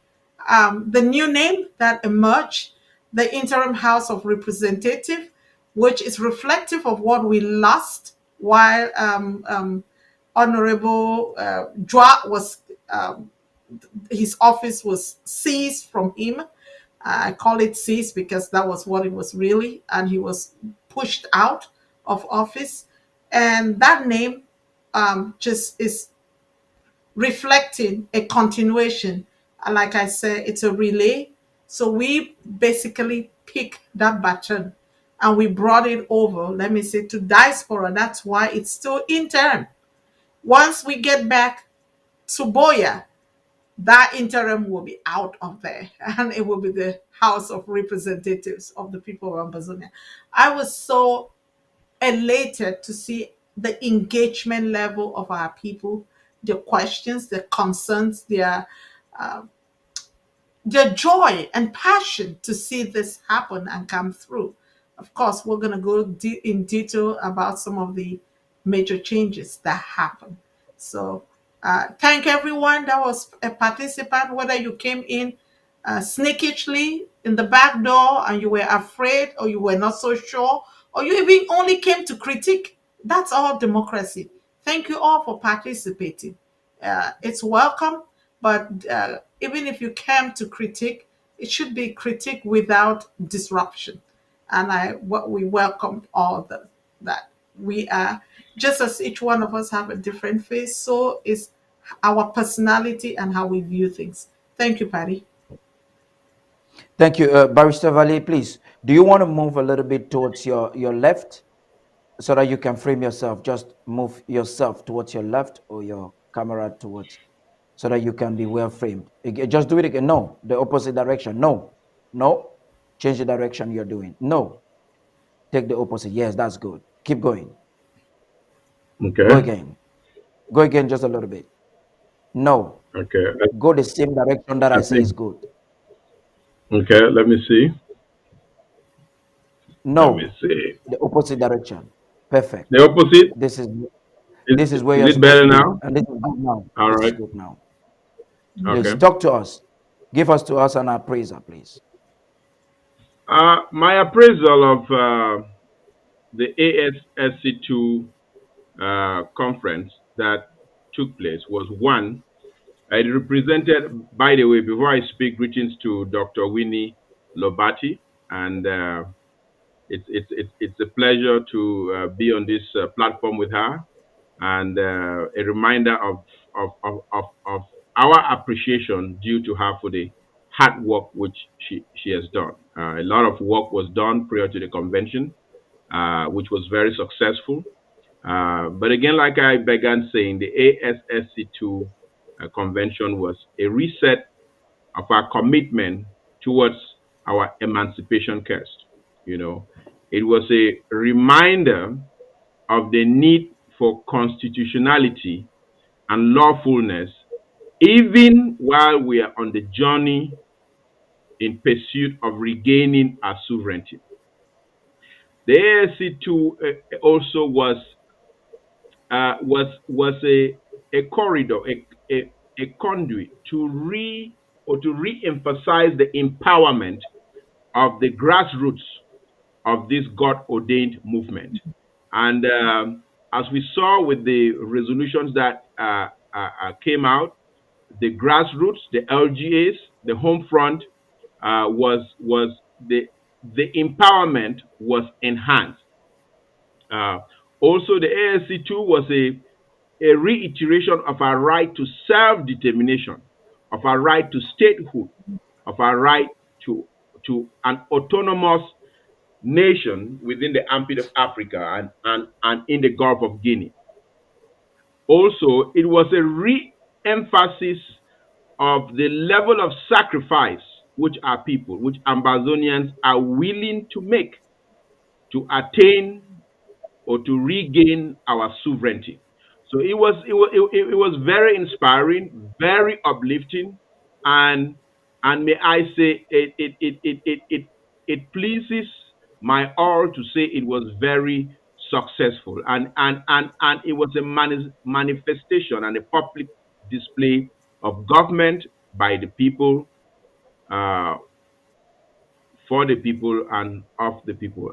The new name that emerged, the Interim House of Representative, which is reflective of what we lost while Honorable Dwa was his office was seized from him. I call it seized because that was what it was really, and he was pushed out of office. And that name just is reflecting a continuation. And like I said, it's a relay. So we basically pick that baton and we brought it over, let me say, to diaspora. That's why it's still interim. Once we get back to Boya, that interim will be out of there and it will be the House of Representatives of the people of Ambazonia. I was so elated to see the engagement level of our people, their questions, their concerns, their joy and passion to see this happen and come through. Of course, we're going to go in detail about some of the major changes that happen. So, thank everyone that was a participant, whether you came in sneakishly in the back door and you were afraid or you were not so sure, or you even only came to critique. That's all democracy. Thank you all for participating. It's welcome, but even if you came to critique, it should be critique without disruption. And we welcome all that. We are, just as each one of us have a different face, so is our personality and how we view things. Thank you, Paddy. Thank you. Barrister Valley, please. Do you want to move a little bit towards your left so that you can frame yourself? Just move yourself towards your left or your camera towards so that you can be well framed. Just do it again. No, the opposite direction. No, no. Change the direction you're doing. No, take the opposite. Yes, that's good. Keep going. Okay. Go again. Go again just a little bit. No. Okay. Go the same direction that I say is good. Okay, let me see. No. Let me see. The opposite direction. Perfect. The opposite? This is where is you're it supposed better to be. now? And this is good now. All This is right. good now. Okay. Yes, talk to us. Give us to us an appraiser, please. My appraisal of the ASSC2 conference that took place was one. It represented, by the way, before I speak, greetings to Dr. Winnie Lobati, and it's a pleasure to be on this platform with her, and a reminder of our appreciation due to her for the hard work which she has done. A lot of work was done prior to the convention, which was very successful. But again, like I began saying, the ASSC2 convention was a reset of our commitment towards our emancipation quest. You know, it was a reminder of the need for constitutionality and lawfulness, even while we are on the journey in pursuit of regaining our sovereignty. The ASC2 also was a corridor, a conduit to re-emphasize the empowerment of the grassroots of this God-ordained movement. And as we saw with the resolutions that came out, the grassroots, the LGAs, the home front was the empowerment was enhanced. Also, the ASC2 was a reiteration of our right to self-determination, of our right to statehood, of our right to an autonomous nation within the armpit of Africa and in the Gulf of Guinea. Also, it was a re-emphasis of the level of sacrifice which our people, which Ambazonians are willing to make to attain or to regain our sovereignty. So it was very inspiring, very uplifting, and may I say it pleases my all to say it was very successful, and it was a manifestation and a public display of government by the people, uh, for the people and of the people,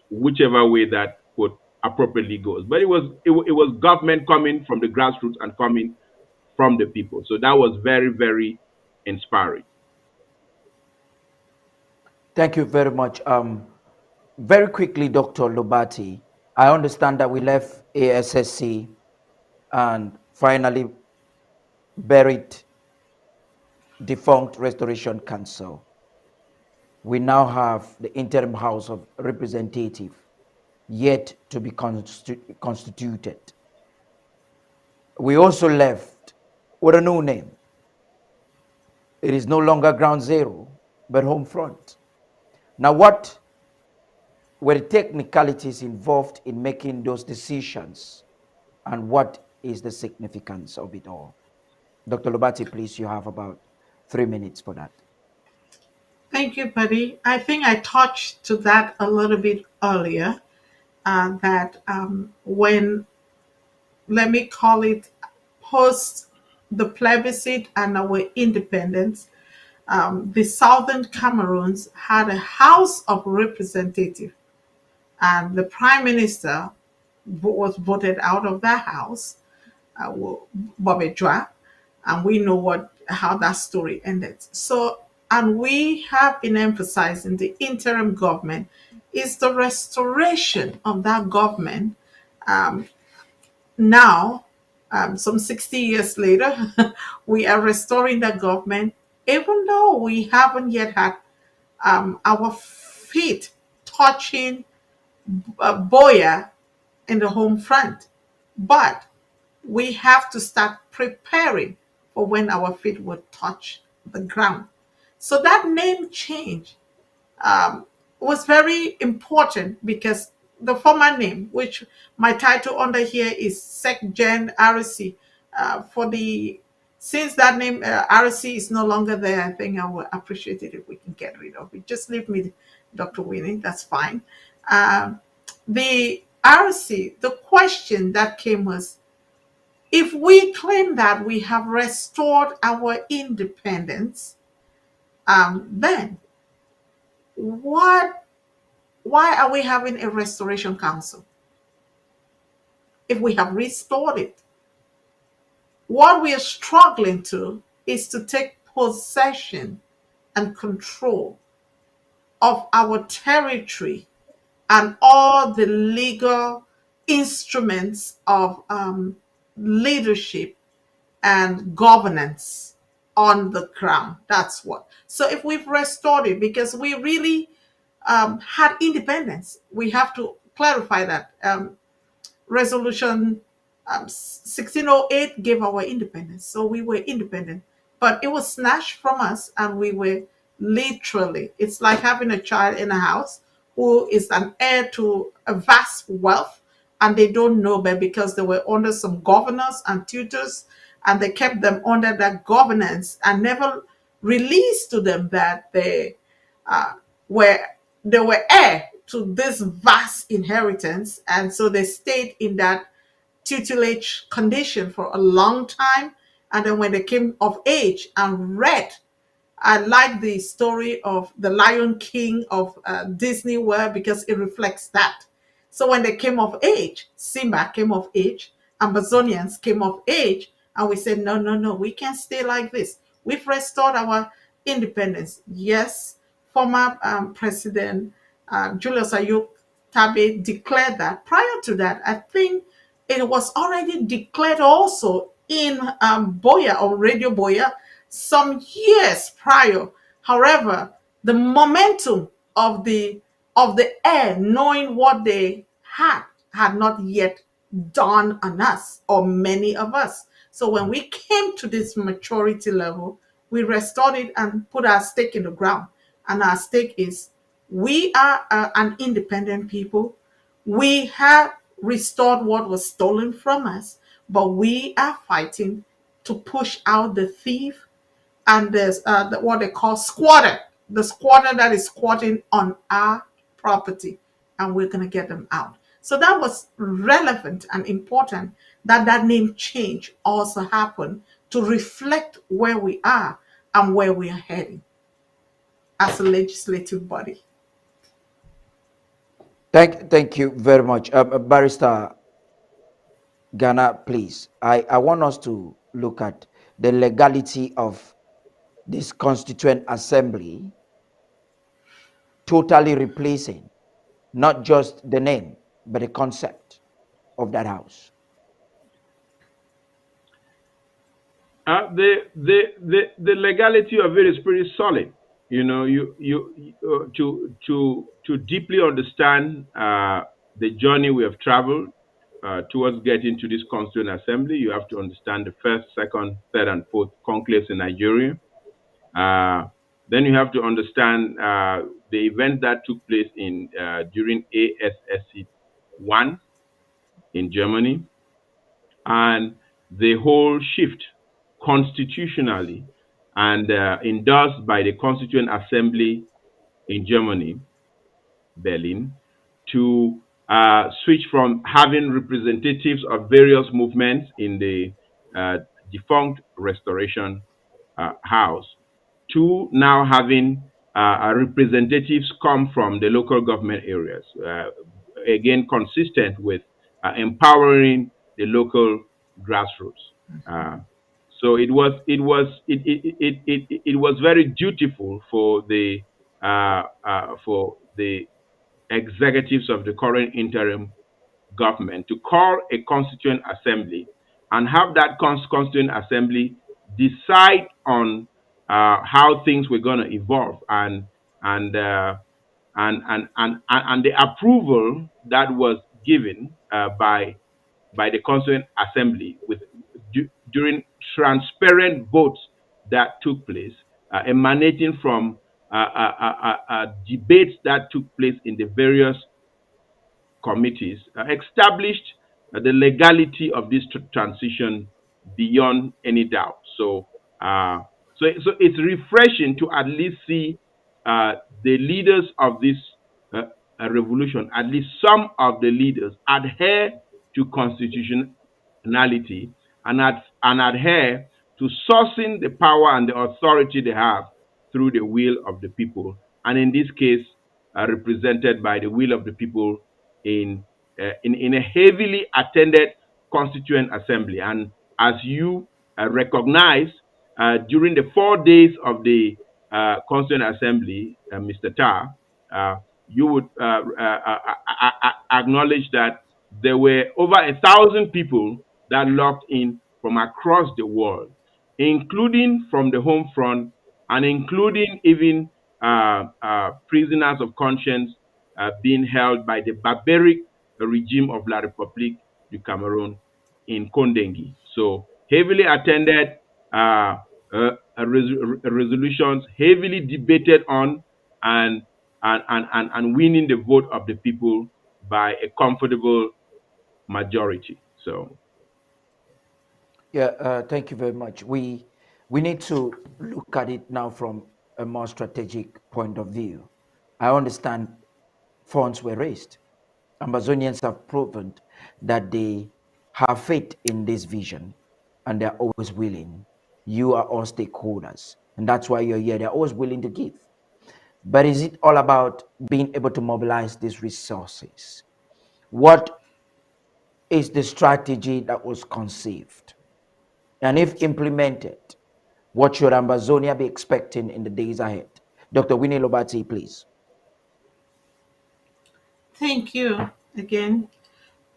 whichever way that quote appropriately goes. But it was government coming from the grassroots and coming from the people. So that was very, very inspiring. Thank you very much. Very quickly, Dr. Lobati, I understand that we left ASSC and finally buried defunct Restoration Council. We now have the interim House of Representative yet to be constituted. We also left with a new name. It is no longer Ground Zero, but Home Front. Now, what were the technicalities involved in making those decisions, and what is the significance of it all? Dr. Lobati, please, you have about 3 minutes for that. Thank you, Paddy. I think I touched to that a little bit earlier, that when, let me call it, post the plebiscite and our independence, the Southern Cameroons had a House of Representatives, and the Prime Minister was voted out of that house, Bobby Joa, and we know how that story ended. So, and we have been emphasizing the interim government is the restoration of that government. Now, some 60 years later, we are restoring the government, even though we haven't yet had our feet touching Boya in the home front. But we have to start preparing for when our feet would touch the ground. So that name change was very important, because the former name, which my title under here is SecGen RC, since that name RC is no longer there, I think I would appreciate it if we can get rid of it. Just leave me, Dr. Winnie, that's fine. The RC, the question that came was, if we claim that we have restored our independence, then why are we having a restoration council? If we have restored it, what we are struggling to is to take possession and control of our territory and all the legal instruments of leadership and governance on the ground. That's what. So if we've restored it, because we really had independence, we have to clarify that. Resolution 1608 gave our independence, so we were independent, but it was snatched from us, and we were literally, it's like having a child in a house who is an heir to a vast wealth, and they don't know, but because they were under some governors and tutors, and they kept them under that governance and never released to them that they were heir to this vast inheritance, and so they stayed in that tutelage condition for a long time. And then when they came of age and read, I like the story of the Lion King of Disney World, because it reflects that. So when they came of age, Simba came of age, Amazonians came of age, and we said, no, no, no, we can't stay like this. We've restored our independence. Yes, former President Julius Ayuk Tabe declared that. Prior to that, I think it was already declared also in Boya, or Radio Boya, some years prior. However, the momentum of the air, knowing what they had not yet dawned on us, or many of us. So when we came to this maturity level, we restored it and put our stake in the ground. And our stake is we are an independent people. We have restored what was stolen from us, but we are fighting to push out the thief and there's what they call squatter, the squatter that is squatting on our property, and we're going to get them out. So that was relevant and important that that name change also happened to reflect where we are and where we are heading as a legislative body. Thank you very much. Barrister Ghana, please. I want us to look at the legality of this Constituent Assembly totally replacing not just the name, but the concept of that house. The legality of it is pretty solid. You know, to deeply understand the journey we have traveled towards getting to this Constituent Assembly, you have to understand the first, second, third, and fourth conclaves in Nigeria. Then you have to understand the event that took place in during ASSC 1 in Germany, and the whole shift constitutionally and endorsed by the Constituent Assembly in Germany, Berlin, to switch from having representatives of various movements in the defunct Restoration House to now having representatives come from the local government areas, again consistent with empowering the local grassroots. So it was very dutiful for the executives of the current interim government to call a constituent assembly and have that constituent assembly decide on how things were going to evolve, and the approval that was given by the constituent assembly during transparent votes that took place, emanating from debates that took place in the various committees, established the legality of this transition beyond any doubt. So it's refreshing to at least see the leaders of this revolution, at least some of the leaders, adhere to constitutionality and adhere to sourcing the power and the authority they have through the will of the people, and in this case, represented by the will of the people in a heavily attended constituent assembly. And as you recognize, during the 4 days of the constituent assembly, Mr. Tarh, you would acknowledge that there were over 1,000 people that logged in from across the world, including from the home front and including even prisoners of conscience being held by the barbaric regime of La République du Cameroon in Kondengi. So heavily attended resolutions, heavily debated on, and winning the vote of the people by a comfortable majority. So Yeah, thank you very much. We need to look at it now from a more strategic point of view. I understand funds were raised. Amazonians have proven that they have faith in this vision and they're always willing. You are all stakeholders, and that's why you're here. They're always willing to give. But is it all about being able to mobilize these resources? What is the strategy that was conceived? And if implemented, what should Amazonia be expecting in the days ahead? Dr. Winnie Lobati, please. Thank you again.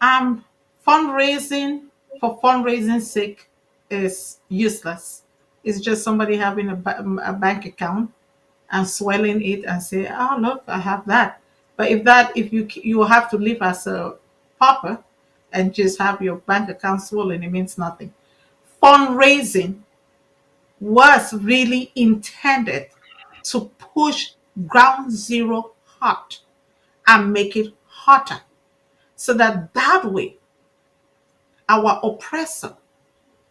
Fundraising for fundraising's sake is useless. It's just somebody having a bank account and swelling it and say, "Oh, look, I have that." But if you have to live as a pauper, and just have your bank account swollen. It means nothing. Fundraising was really intended to push ground zero hot and make it hotter so that way our oppressor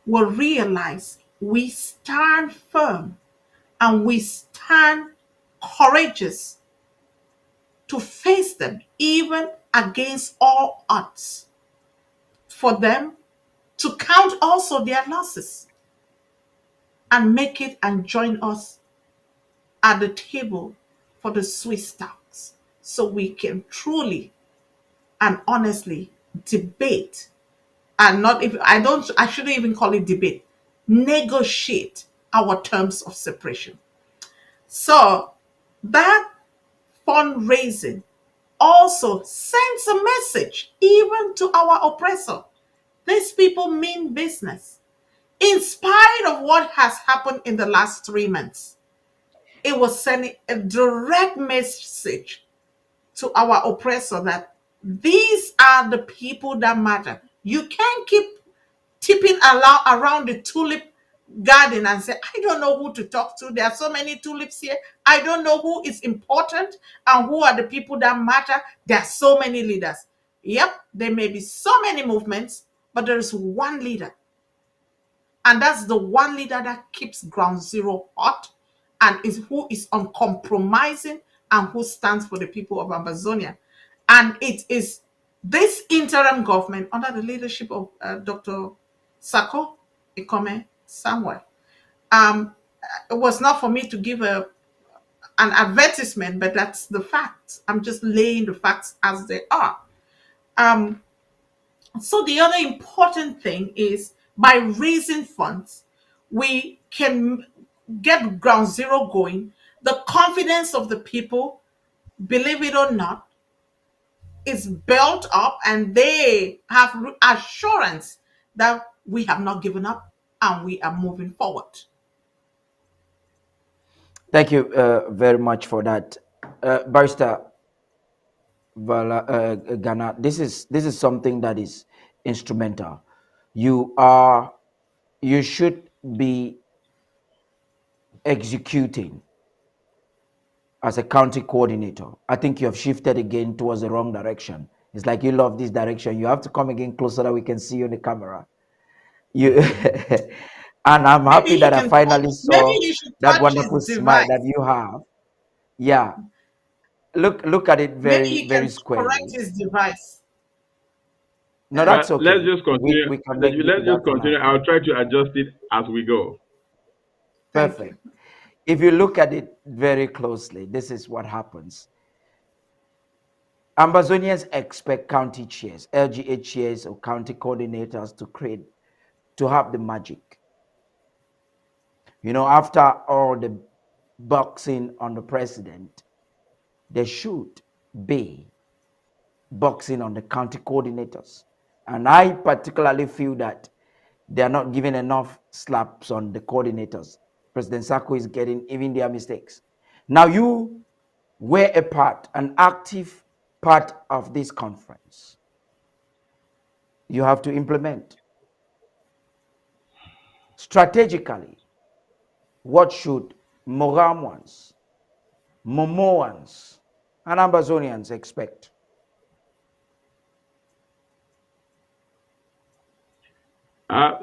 will realize we stand firm and we stand courageous to face them even against all odds, for them to count also their losses and make it and join us at the table for the Swiss stocks so we can truly and honestly debate, and not even I shouldn't even call it debate, negotiate our terms of separation. So that fundraising also sends a message even to our oppressor. These people mean business. In spite of what has happened in the last 3 months, it was sending a direct message to our oppressor that these are the people that matter. You can't keep tipping around the tulip garden and say, I don't know who to talk to. There are so many tulips here. I don't know who is important and who are the people that matter. There are so many leaders. Yep, there may be so many movements, but there is one leader. And that's the one leader that keeps ground zero hot and is who is uncompromising and who stands for the people of Amazonia. And it is this interim government under the leadership of Dr. Sako Ikome Samuel. It was not for me to give an advertisement, but that's the facts. I'm just laying the facts as they are. Um, so the other important thing is by raising funds, we can get ground zero going. The confidence of the people, believe it or not, is built up and they have assurance that we have not given up and we are moving forward. Thank you very much for that, Barrister Gana. This is something that is instrumental. You should be executing as a county coordinator. I think you have shifted again towards the wrong direction. It's like you love this direction. You have to come again closer so that we can see you in the camera. You and I'm Maybe happy he that I can. finally Maybe saw he should that touch his wonderful smile that device. you have. Yeah. Look at it Maybe very, he can very correct squarely. his device. No, that's Let's okay. just continue. We can make do Let's with that just for continue. now. I'll try to adjust it as we go. Thank you. Perfect. If you look at it very closely, this is what happens. Ambazonians expect county chairs, LGA chairs, or county coordinators to have the magic. After all the boxing on the president, there should be boxing on the county coordinators. And I particularly feel that they are not giving enough slaps on the coordinators. President Sako is getting even their mistakes. Now you were an active part of this conference. You have to implement strategically what should Moramwans, Momoans, and Ambazonians expect.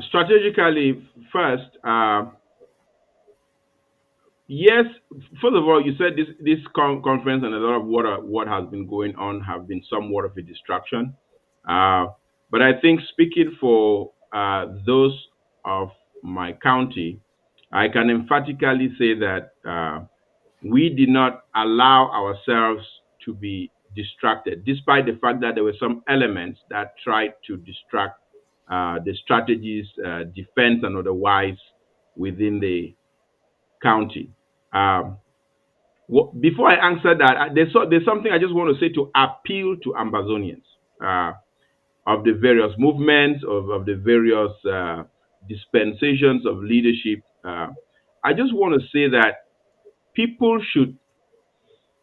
Strategically, first, yes. First of all, you said this conference and a lot of what has been going on have been somewhat of a distraction. Uh, but I think speaking for those of my county, I can emphatically say that we did not allow ourselves to be distracted, despite the fact that there were some elements that tried to distract the strategies, defense and otherwise, within the county. Um, Before I answer that, there's something I just want to say to appeal to Ambazonians of the various movements, of the various dispensations of leadership. I just want to say that people should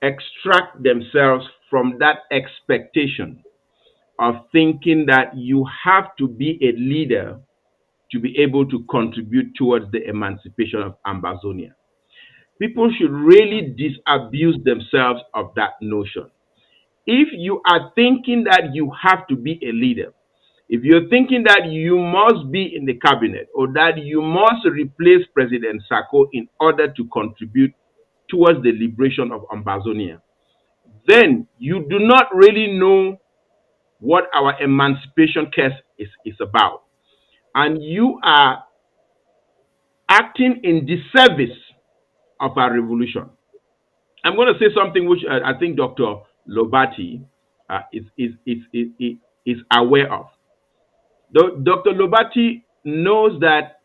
extract themselves from that expectation of thinking that you have to be a leader to be able to contribute towards the emancipation of Ambazonia. People should really disabuse themselves of that notion. If you are thinking that you have to be a leader, if you're thinking that you must be in the cabinet or that you must replace President Sako in order to contribute towards the liberation of Ambazonia, then you do not really know what our emancipation case is about. And you are acting in disservice of our revolution. I'm going to say something which I think Dr. Lobati is aware of. Dr. Lobati knows that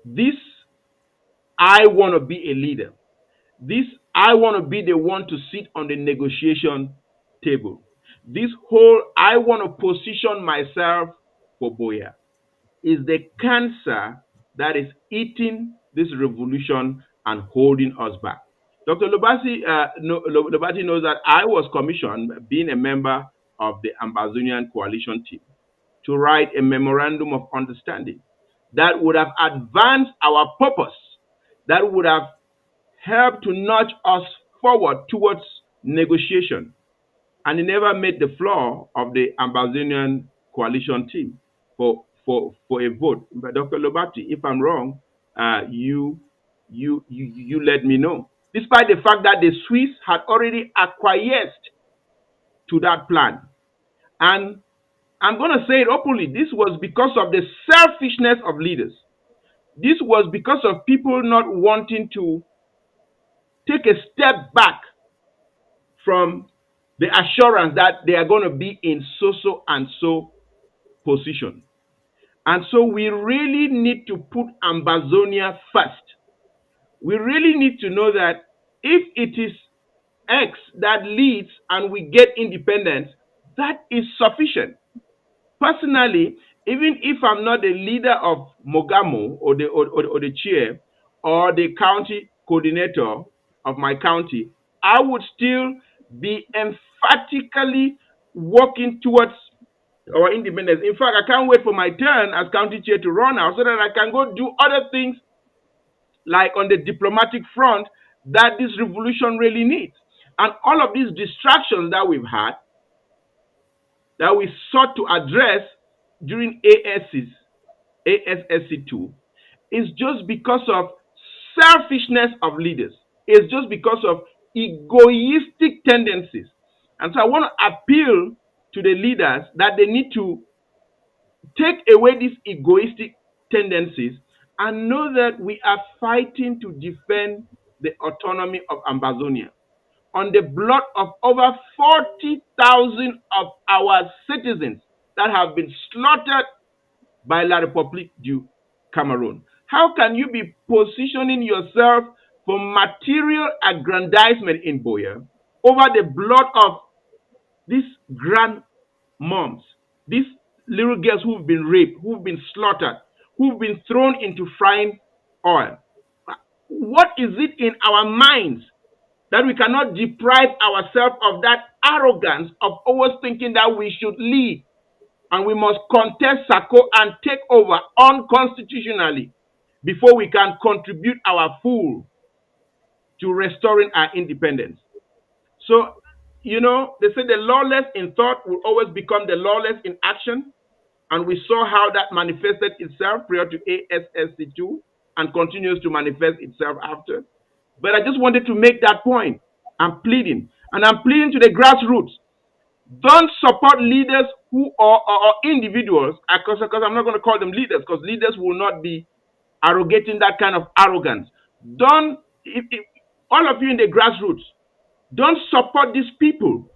this I want to be a leader. This I want to be the one to sit on the negotiation table. This whole I want to position myself for Boya is the cancer that is eating this revolution and holding us back. Dr. Lobati knows that I was commissioned, being a member of the Ambazonian coalition team, to write a memorandum of understanding that would have advanced our purpose, that would have helped to nudge us forward towards negotiation. And he never made the floor of the Ambazonian coalition team for a vote. But Dr. Lobati, if I'm wrong, you let me know. Despite the fact that the Swiss had already acquiesced to that plan. And I'm going to say it openly, this was because of the selfishness of leaders. This was because of people not wanting to take a step back from the assurance that they are going to be in so and so position. And so we really need to put Ambazonia first. We really need to know that if it is X that leads and we get independence, that is sufficient. Personally, even if I'm not the leader of Mogamo or the chair or the county coordinator of my county, I would still be emphatically working towards our independence. In fact, I can't wait for my turn as county chair to run out so that I can go do other things like on the diplomatic front that this revolution really needs. And all of these distractions that we've had, that we sought to address during ASSC2 is just because of selfishness of leaders. It's just because of egoistic tendencies. And so I want to appeal to the leaders that they need to take away these egoistic tendencies and know that we are fighting to defend the autonomy of Ambazonia on the blood of over 40,000 of our citizens that have been slaughtered by La République du Cameroon. How can you be positioning yourself for material aggrandizement in Boya over the blood of these grandmoms, these little girls who've been raped, who've been slaughtered, who've been thrown into frying oil? What is it in our minds that we cannot deprive ourselves of that arrogance of always thinking that we should lead and we must contest Sako and take over unconstitutionally before we can contribute our full to restoring our independence? So, you know, they say the lawless in thought will always become the lawless in action. And we saw how that manifested itself prior to ASSC2 and continues to manifest itself after. But I just wanted to make that point. I'm pleading. And I'm pleading to the grassroots. Don't support leaders who are individuals, because I'm not going to call them leaders, because leaders will not be arrogating that kind of arrogance. Don't, all of you in the grassroots, don't support these people,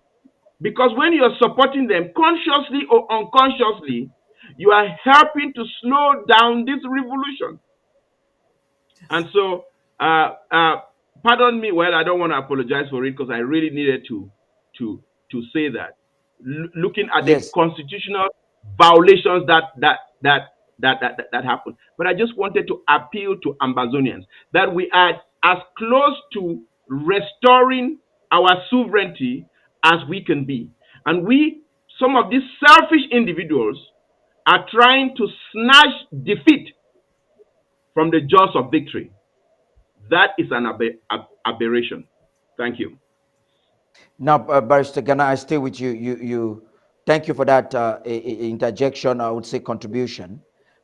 because when you're supporting them, consciously or unconsciously, you are helping to slow down this revolution. And so, pardon me, well, I don't want to apologize for it because I really needed to say that. Looking at the constitutional violations that happened. But I just wanted to appeal to Ambazonians that we are as close to restoring our sovereignty as we can be. And we some of these selfish individuals are trying to snatch defeat from the jaws of victory. That is an aberration. Thank you. Now, Barrister Gana, I stay with you. Thank you for that interjection, I would say contribution.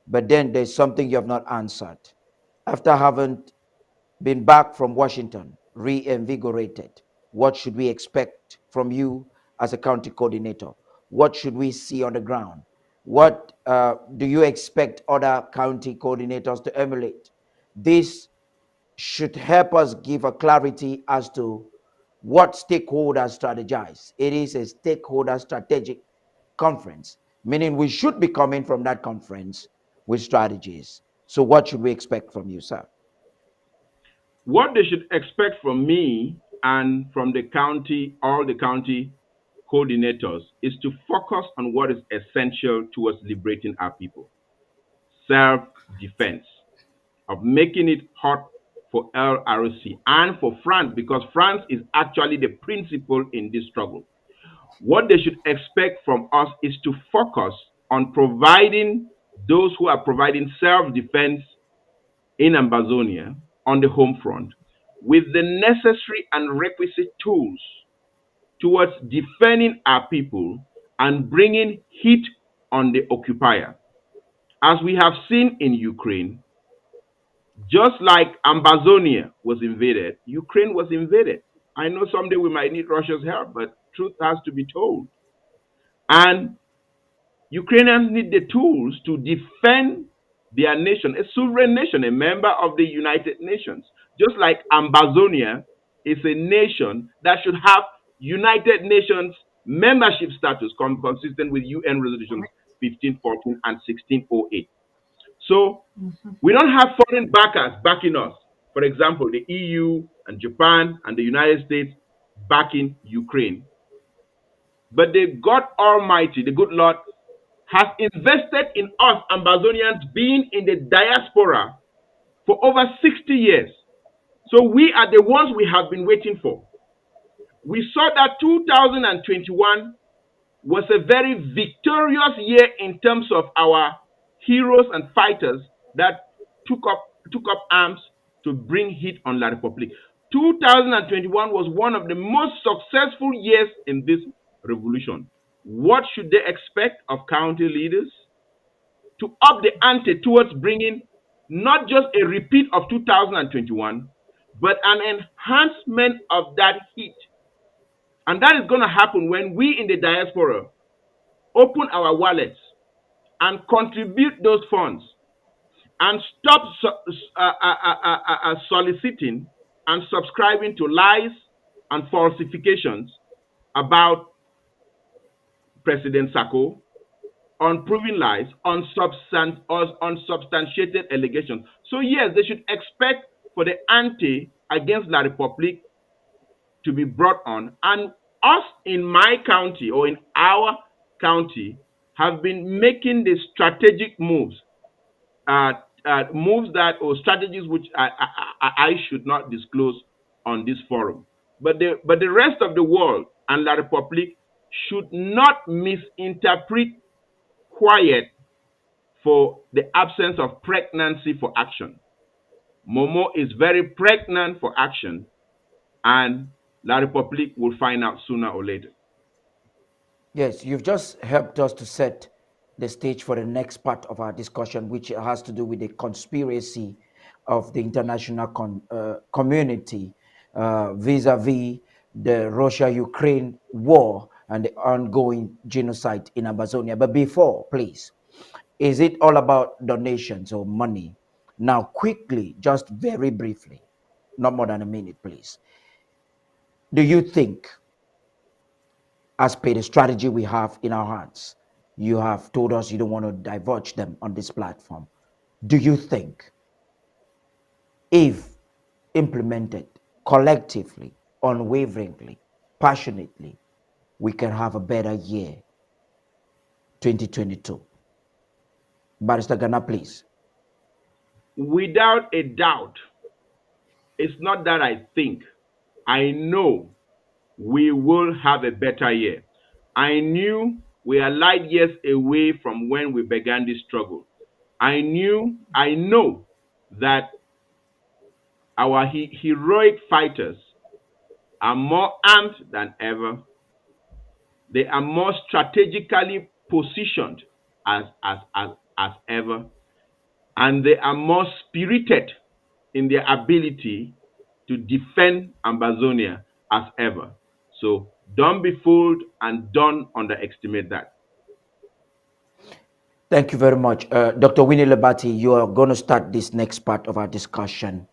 But then there's something you have not answered. After having been back from Washington, reinvigorated, what should we expect from you as a county coordinator? What should we see on the ground? What do you expect other county coordinators to emulate? This should help us give a clarity as to what stakeholders strategize. It is a stakeholder strategic conference, meaning we should be coming from that conference with strategies. So what should we expect from you, sir? What they should expect from me and from the county, all the county coordinators, is to focus on what is essential towards liberating our people. Self-defense, of making it hot for LRC and for France, because France is actually the principal in this struggle. What they should expect from us is to focus on providing those who are providing self-defense in Amazonia on the home front with the necessary and requisite tools towards defending our people and bringing heat on the occupier. As we have seen in Ukraine, just like Amazonia was invaded, Ukraine was invaded. I know someday we might need Russia's help, but truth has to be told. And Ukrainians need the tools to defend their nation, a sovereign nation, a member of the United Nations. Just like Amazonia is a nation that should have United Nations membership status consistent with UN resolutions 1514 and 1608. So we don't have foreign backers backing us. For example, the EU and Japan and the United States backing Ukraine. But the God Almighty, the good Lord, has invested in us Amazonians being in the diaspora for over 60 years. So we are the ones we have been waiting for. We saw that 2021 was a very victorious year in terms of our heroes and fighters that took up arms to bring heat on La Republique. 2021 was one of the most successful years in this revolution. What should they expect of county leaders? To up the ante towards bringing not just a repeat of 2021, but an enhancement of that heat. And that is going to happen when we in the diaspora open our wallets and contribute those funds and stop soliciting and subscribing to lies and falsifications about President Sako, unproven lies, unsubstantiated allegations. So yes, they should expect for the ante against La Republique to be brought on. And us in my county or in our county have been making the strategic moves, or strategies which I should not disclose on this forum. But the rest of the world and La Republique should not misinterpret quiet for the absence of pregnancy for action. Momo is very pregnant for action, and La Republique will find out sooner or later. Yes, you've just helped us to set the stage for the next part of our discussion, which has to do with the conspiracy of the international community vis-a-vis the Russia-Ukraine war and the ongoing genocide in Amazonia. But before, please, is it all about donations or money? Now, quickly, just very briefly, not more than a minute, please. Do you think, as per the strategy we have in our hands, you have told us you don't want to divulge them on this platform. Do you think, if implemented collectively, unwaveringly, passionately, we can have a better year, 2022? Barrister Gana, please. Without a doubt, it's not that I think. I know we will have a better year. I knew We are light years away from when we began this struggle. I know that our heroic fighters are more armed than ever. They are more strategically positioned as ever. And they are more spirited in their ability to defend Ambazonia as ever. So don't be fooled and don't underestimate that. Thank you very much. Dr. Winnie Lobati, you are going to start this next part of our discussion,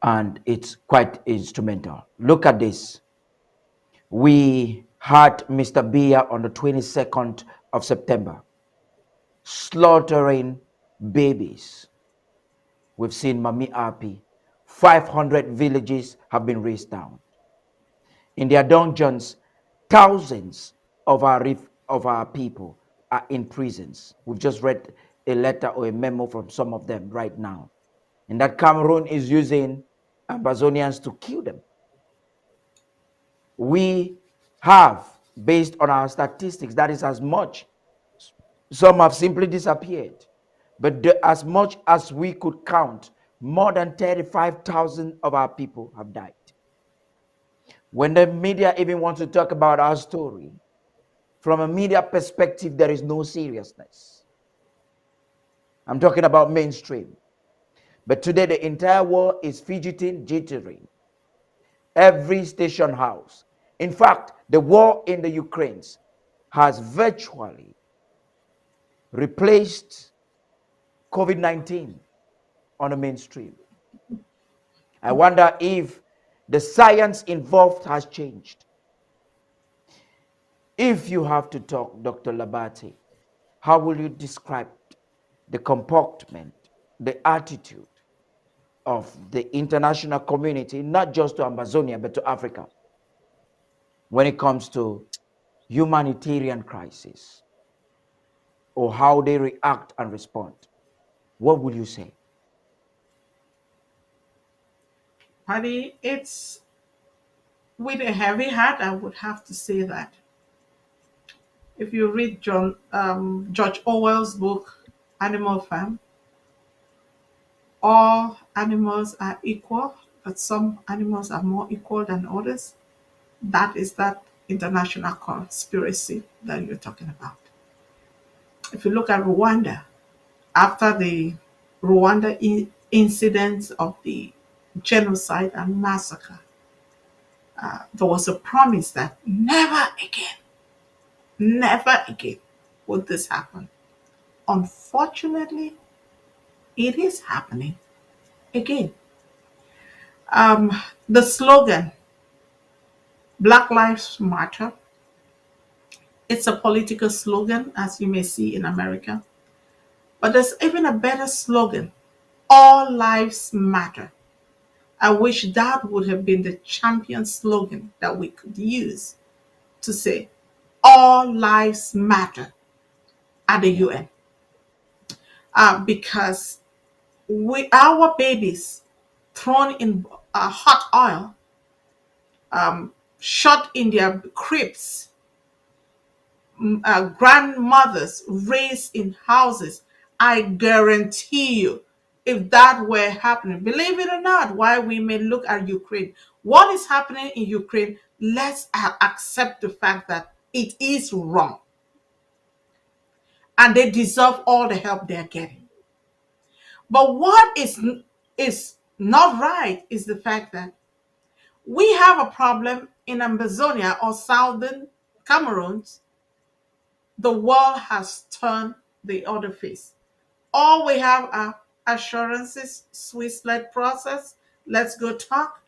and it's quite instrumental. Look at this. We had Mr. Bia on the 22nd of September slaughtering babies. We've seen Mami Api. 500 villages have been razed down. In their dungeons, thousands of our people are in prisons. We've just read a letter or a memo from some of them right now. And that Cameroon is using Ambazonians to kill them. We have, based on our statistics, that is as much. Some have simply disappeared. But as much as we could count, more than 35,000 of our people have died. When the media even wants to talk about our story, from a media perspective, there is no seriousness. I'm talking about mainstream. But today, the entire world is fidgeting, jittering. Every station house. In fact, the war in the Ukraine has virtually replaced COVID-19 on the mainstream. I wonder if the science involved has changed. If you have to talk, Dr. Lobati, how will you describe the comportment, the attitude of the international community, not just to Amazonia, but to Africa, when it comes to humanitarian crisis, or how they react and respond? What will you say? Paddy, it's with a heavy heart, I would have to say that. If you read George Orwell's book, Animal Farm, all animals are equal, but some animals are more equal than others. That is that international conspiracy that you're talking about. If you look at Rwanda, after the Rwanda incidents of the genocide and massacre, there was a promise that never again would this happen. Unfortunately, it is happening again. The slogan, Black Lives Matter, it's a political slogan, as you may see in America. But there's even a better slogan, All Lives Matter. I wish that would have been the champion slogan that we could use to say, All Lives Matter at the UN. Because our babies thrown in hot oil, shot in their cribs, grandmothers raised in houses, I guarantee you, if that were happening, believe it or not, while we may look at Ukraine, what is happening in Ukraine, let's accept the fact that it is wrong. And they deserve all the help they're getting. But what is not right is the fact that we have a problem in Amazonia or southern Cameroon. The world has turned the other face. All we have are assurances, Swiss-led process, let's go talk,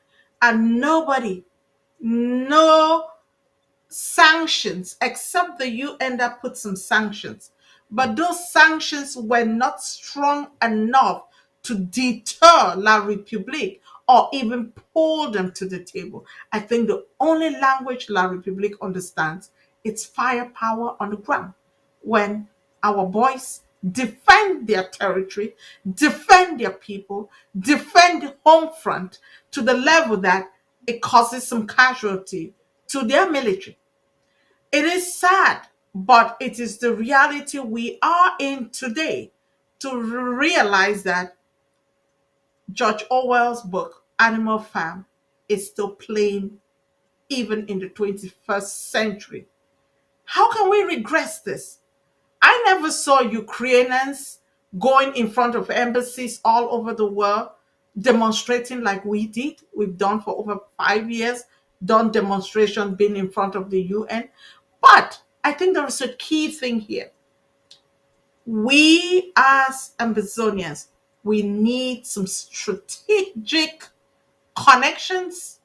and nobody, no sanctions, except the UN that put some sanctions. But those sanctions were not strong enough to deter La République or even pull them to the table. I think the only language La République understands is firepower on the ground. When our boys defend their territory, defend their people, defend the home front to the level that it causes some casualty to their military. It is sad, but it is the reality we are in today to realize that George Orwell's book, Animal Farm, is still playing even in the 21st century. How can we regress this? I never saw Ukrainians going in front of embassies all over the world demonstrating like we did. We've done for over 5 years, done demonstration, been in front of the UN. But I think there is a key thing here. We as Amazonians, we need some strategic connections,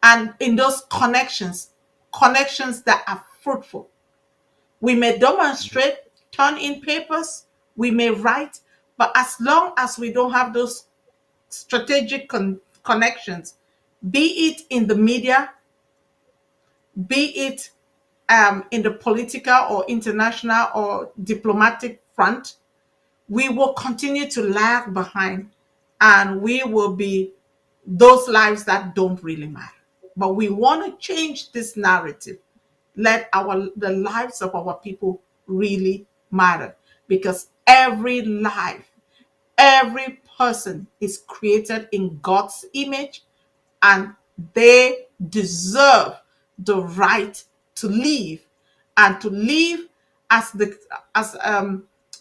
and in those connections that are fruitful. We may demonstrate, turn in papers, we may write, but as long as we don't have those strategic connections, be it in the media, be it in the political or international or diplomatic front, we will continue to lag behind, and we will be those lives that don't really matter. But we want to change this narrative. Let the lives of our people really matter, because every life, every person is created in God's image, and they deserve the right to live, and to live as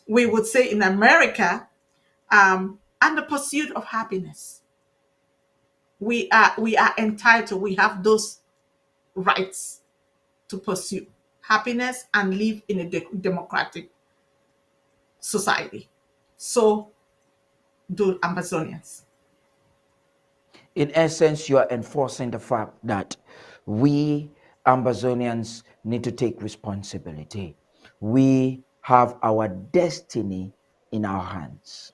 we would say in America, and the pursuit of happiness. We are entitled. We have those rights to pursue happiness and live in a democratic society. So do Amazonians. In essence, you are enforcing the fact that we Amazonians need to take responsibility. We have our destiny in our hands.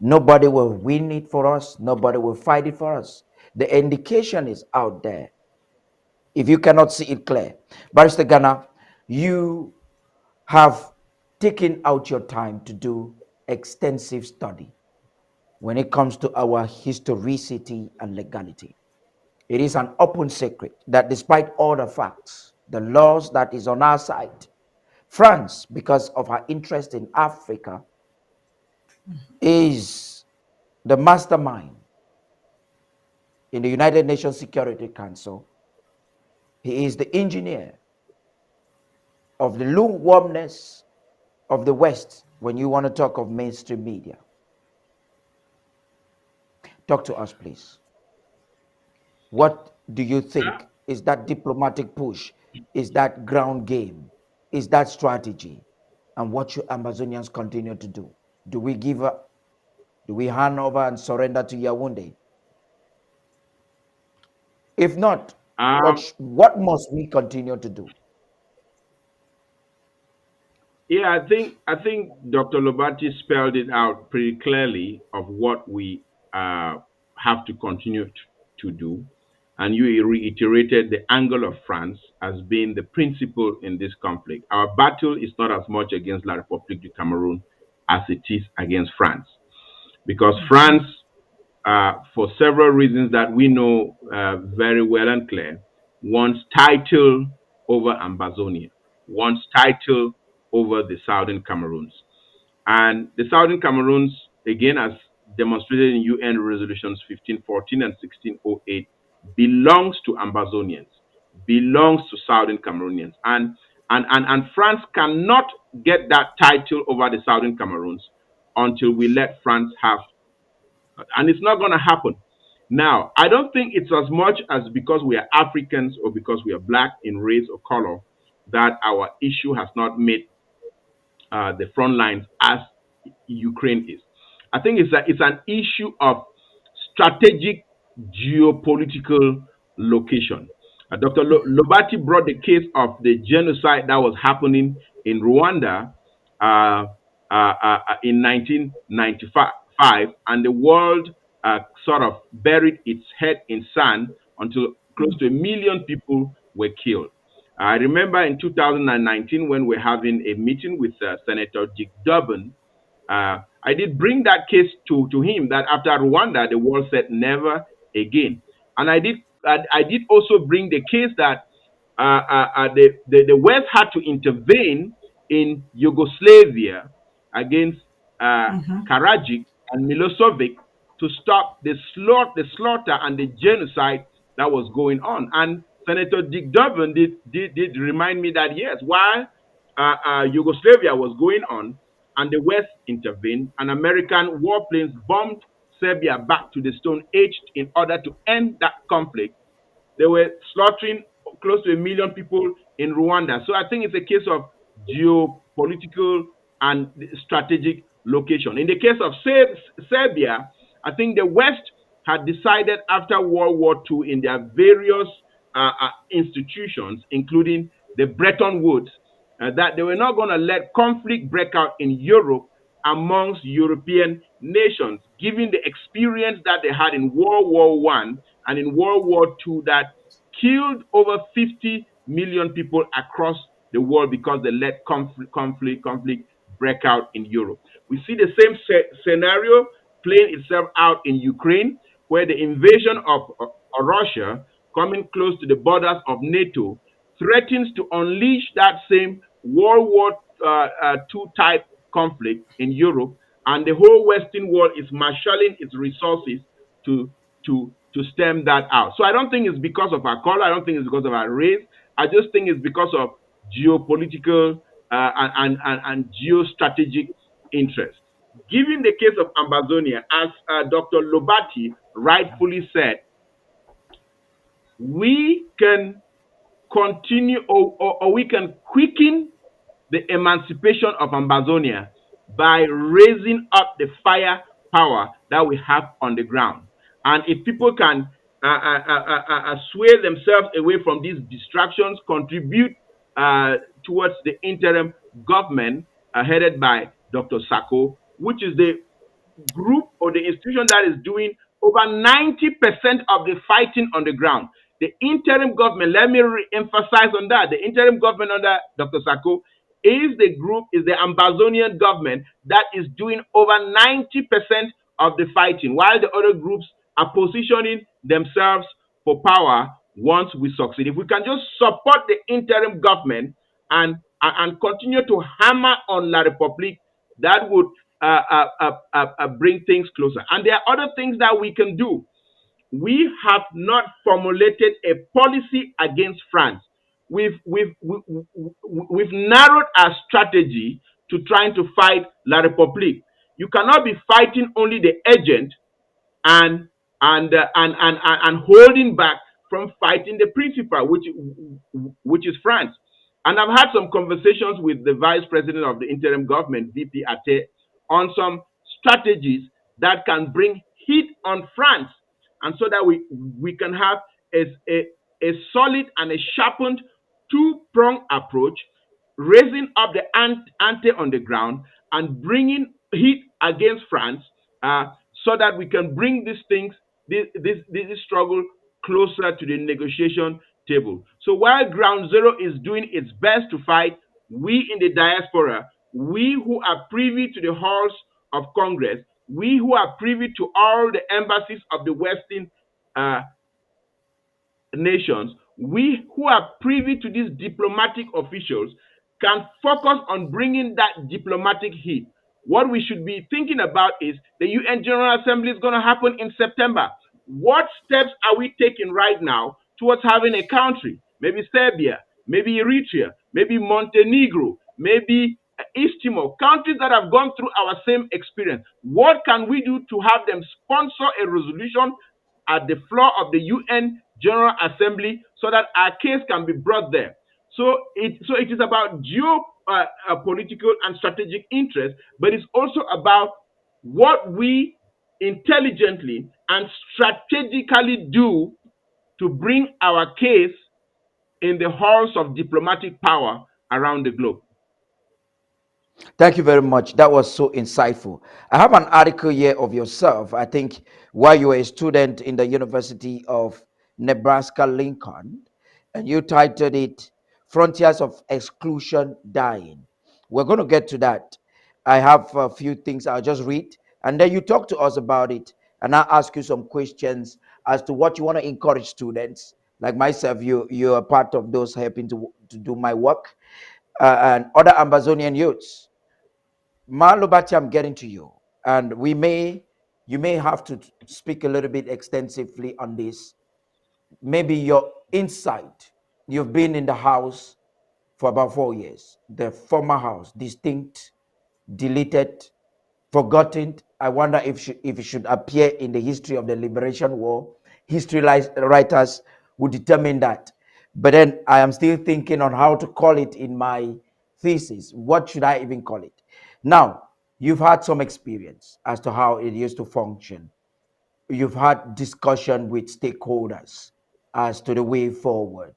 Nobody will win it for us. Nobody will fight it for us. The indication is out there. If you cannot see it clear, Barrister Gana, you have taken out your time to do extensive study when it comes to our historicity and legality. It is an open secret that despite all the facts, the laws that is on our side, France, because of her interest in Africa, is the mastermind in the United Nations Security Council. He is the engineer of the lukewarmness of the West when you want to talk of mainstream media. Talk to us, please. What do you think is that diplomatic push? Is that ground game? Is that strategy? And what should Amazonians continue to do? Do we give up? Do we hand over and surrender to Yaoundé? If not, what must we continue to do? Yeah, I think Dr. Lobati spelled it out pretty clearly of what we have to continue to do, and you reiterated the angle of France as being the principle in this conflict. Our battle is not as much against La République du Cameroon as it is against France, because France, for several reasons that we know very well and clear, wants title over Ambazonia, wants title over the Southern Cameroons. And the Southern Cameroons, again, as demonstrated in UN resolutions 1514 and 1608, belongs to Ambazonians, belongs to Southern Cameroonians. And France cannot get that title over the Southern Cameroons until we let France have, and it's not going to happen. Now, I don't think it's as much as because we are Africans or because we are black in race or color that our issue has not made the front lines as Ukraine is. I think it's an issue of strategic geopolitical location. Dr. Lobati brought the case of the genocide that was happening in Rwanda in 1995, and the world sort of buried its head in sand until close to 1 million people were killed. I remember in 2019 when we're having a meeting with Senator Dick Durbin, I did bring that case to him that after Rwanda, the world said never again. And I did also bring the case that the West had to intervene in Yugoslavia against Karadzic and Milosevic to stop the slaughter and the genocide that was going on. And Senator Dick Durbin did remind me that yes, while Yugoslavia was going on and the West intervened, and American warplanes bombed Serbia back to the Stone Age in order to end that conflict. They were slaughtering close to 1 million people in Rwanda. So I think it's a case of geopolitical and strategic location. In the case of Serbia, I think the West had decided after World War II in their various institutions, including the Bretton Woods, that they were not going to let conflict break out in Europe amongst European nations, given the experience that they had in World War One and in World War II that killed over 50 million people across the world because they let conflict break out in Europe. We see the same scenario playing itself out in Ukraine, where the invasion of Russia, coming close to the borders of NATO, threatens to unleash that same World War II type conflict in Europe, and the whole Western world is marshalling its resources to stem that out. So I don't think it's because of our color. I don't think it's because of our race. I just think it's because of geopolitical and geostrategic interest. Given the case of Amazonia, as Dr. Lobati rightfully said, we can continue or we can quicken the emancipation of Amazonia by raising up the firepower that we have on the ground. And if people can sway themselves away from these distractions, contribute towards the interim government headed by Dr. Sako, which is the group or the institution that is doing over 90% of the fighting on the ground. The interim government, let me emphasize on that, the interim government under Dr. Sako is the Amazonian government that is doing over 90% of the fighting, while the other groups are positioning themselves for power once we succeed. If we can just support the interim government and continue to hammer on La Republique, that would bring things closer. And there are other things that we can do. We have not formulated a policy against France. We've narrowed our strategy to trying to fight La Republique. You cannot be fighting only the agent and holding back from fighting the principal, which is France. And I've had some conversations with the vice president of the interim government, VP Ate, on some strategies that can bring heat on France, and so that we can have a solid and a sharpened two-pronged approach, raising up the ante on the ground and bringing heat against France, so that we can bring these things, this struggle closer to the negotiation table. So while Ground Zero is doing its best to fight, we in the diaspora, we who are privy to the halls of Congress, we who are privy to all the embassies of the Western nations, we who are privy to these diplomatic officials, can focus on bringing that diplomatic heat. What we should be thinking about is the UN General Assembly is going to happen in September. What steps are we taking right now towards having a country? Maybe Serbia, maybe Eritrea, maybe Montenegro, maybe East Timor, countries that have gone through our same experience. What can we do to have them sponsor a resolution at the floor of the UN General Assembly so that our case can be brought there? So it is about geopolitical and strategic interest, but it's also about what we intelligently and strategically do to bring our case in the halls of diplomatic power around the globe. Thank you very much. That was so insightful. I have an article here of yourself, I think, while you were a student in the University of Nebraska Lincoln, and you titled it Frontiers of Exclusion Dying. We're going to get to that. I have a few things I'll just read, and then you talk to us about it, and I'll ask you some questions as to what you want to encourage students like myself, you are part of those helping to do my work, and other Amazonian youths. Lobati, I'm getting to you, and you may have to speak a little bit extensively on this. Maybe your insight. You've been in the house for about 4 years. The former house, distinct, deleted, forgotten. I wonder if it should appear in the history of the Liberation War. History writers would determine that. But then I am still thinking on how to call it in my thesis. What should I even call it? Now, you've had some experience as to how it used to function. You've had discussion with stakeholders as to the way forward.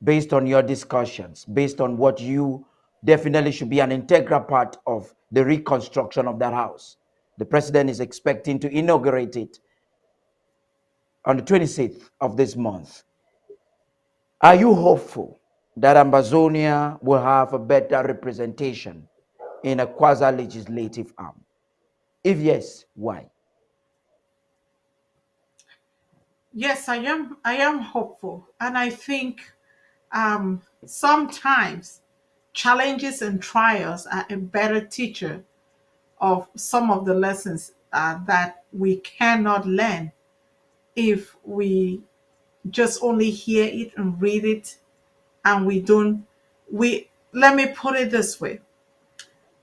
Based on your discussions, based on what you definitely should be an integral part of the reconstruction of that house. The president is expecting to inaugurate it on the 26th of this month. Are you hopeful that Amazonia will have a better representation in a quasi-legislative arm? If yes, why? Yes, I am. I am hopeful, and I think sometimes challenges and trials are a better teacher of some of the lessons that we cannot learn if we just only hear it and read it, and we don't. We Let me put it this way: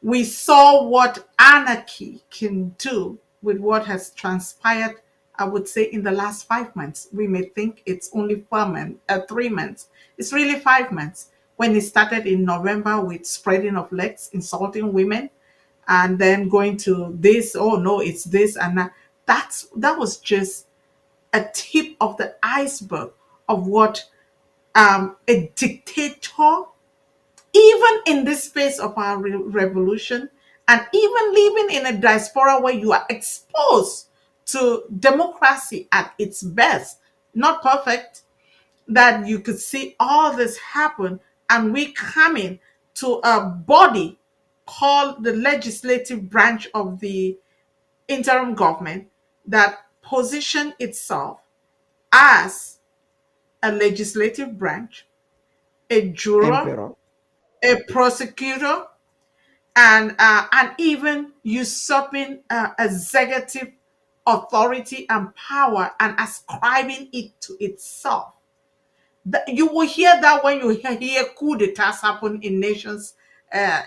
we saw what anarchy can do with what has transpired, I would say, in the last 5 months. We may think it's only 4 months, 3 months. It's really 5 months. When it started in November with spreading of legs, insulting women, and then going to this, oh no, it's this and that. That was just a tip of the iceberg of what a dictator, even in this space of our revolution, and even living in a diaspora where you are exposed to democracy at its best, not perfect, that you could see all this happen, and we coming to a body called the legislative branch of the interim government that position itself as a legislative branch, a juror, Emperor. a prosecutor, and even usurping executive authority and power and ascribing it to itself. You will hear that when you hear coup d'etats happen in nations,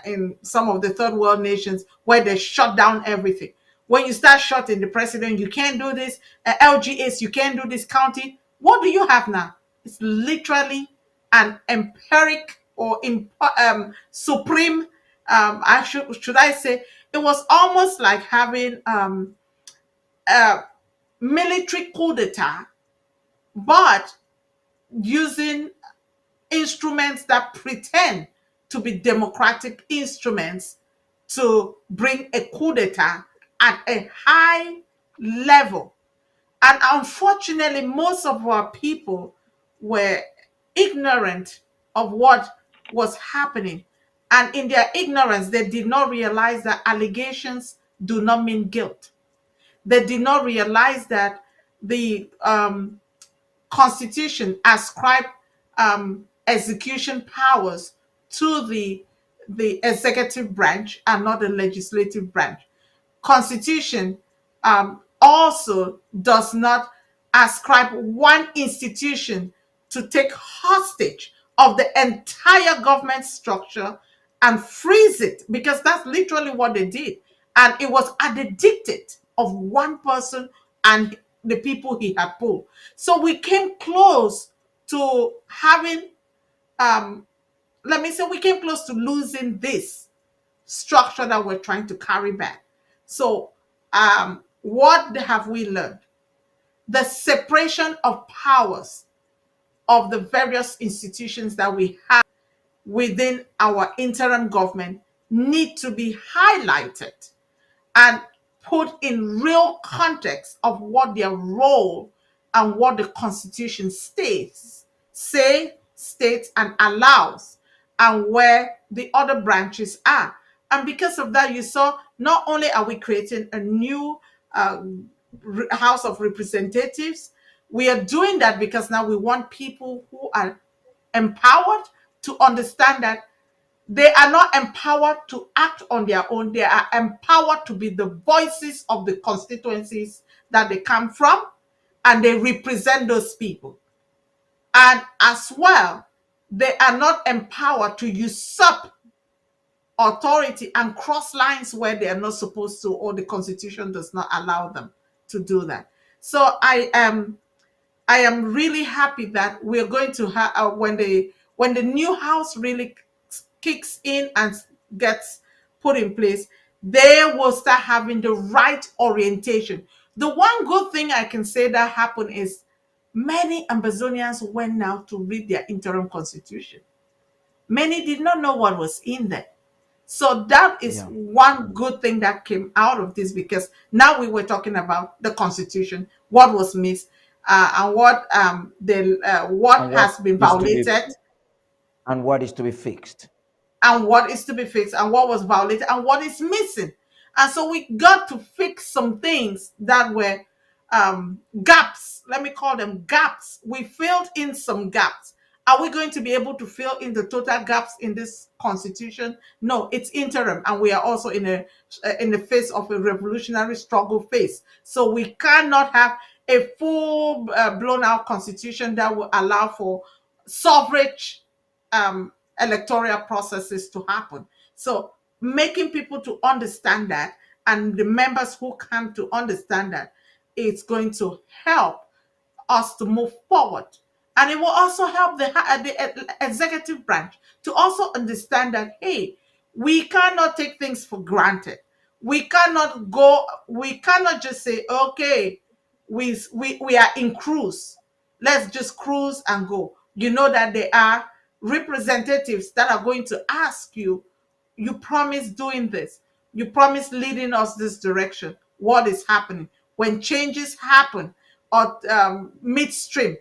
in some of the third world nations, where they shut down everything. When you start shutting the president, you can't do this. LGAs, you can't do this county. What do you have now? It's literally an empiric or supreme. Should I say? It was almost like having a military coup d'etat, but using instruments that pretend to be democratic instruments to bring a coup d'etat at a high level. And unfortunately, most of our people were ignorant of what was happening. And in their ignorance, they did not realize that allegations do not mean guilt. They did not realize that the Constitution ascribed execution powers to the executive branch and not the legislative branch. Constitution also does not ascribe one institution to take hostage of the entire government structure and freeze it, because that's literally what they did. And it was at the dictate of one person and the people he had pulled. So we came close to having, let me say, we came close to losing this structure that we're trying to carry back. So, what have we learned? The separation of powers of the various institutions that we have within our interim government need to be highlighted and put in real context of what their role and what the Constitution states and allows, and where the other branches are. And because of that, you saw not only are we creating a new House of Representatives, We are doing that because now we want people who are empowered to understand that they are not empowered to act on their own. They are empowered to be the voices of the constituencies that they come from, and they represent those people. And as well, they are not empowered to usurp authority and cross lines where they are not supposed to, or the constitution does not allow them to do that. So I am really happy that we're going to have when the new house really kicks in and gets put in place, they will start having the right orientation. The one good thing I can say that happened is many Amazonians went now to read their interim constitution. Many did not know what was in there. So that is one good thing that came out of this, because now we were talking about the constitution, what was missed, and what And has what been is to be violated, fixed. and what is to be fixed, and what was violated, and what is missing. And so we got to fix some things that were gaps. Let me call them gaps. We filled in some gaps. Are we going to be able to fill in the total gaps in this constitution? No, it's interim, and we are also in the face of a revolutionary struggle phase. So we cannot have a full blown out constitution that will allow for suffrage electoral processes to happen. So making people to understand that, and the members who come to understand that, it's going to help us to move forward. And it will also help the executive branch to also understand that, hey, we cannot take things for granted. We cannot just say, okay, we are in cruise. Let's just cruise and go. You know that there are representatives that are going to ask you, you promised doing this. You promised leading us this direction. What is happening? When changes happen or midstream,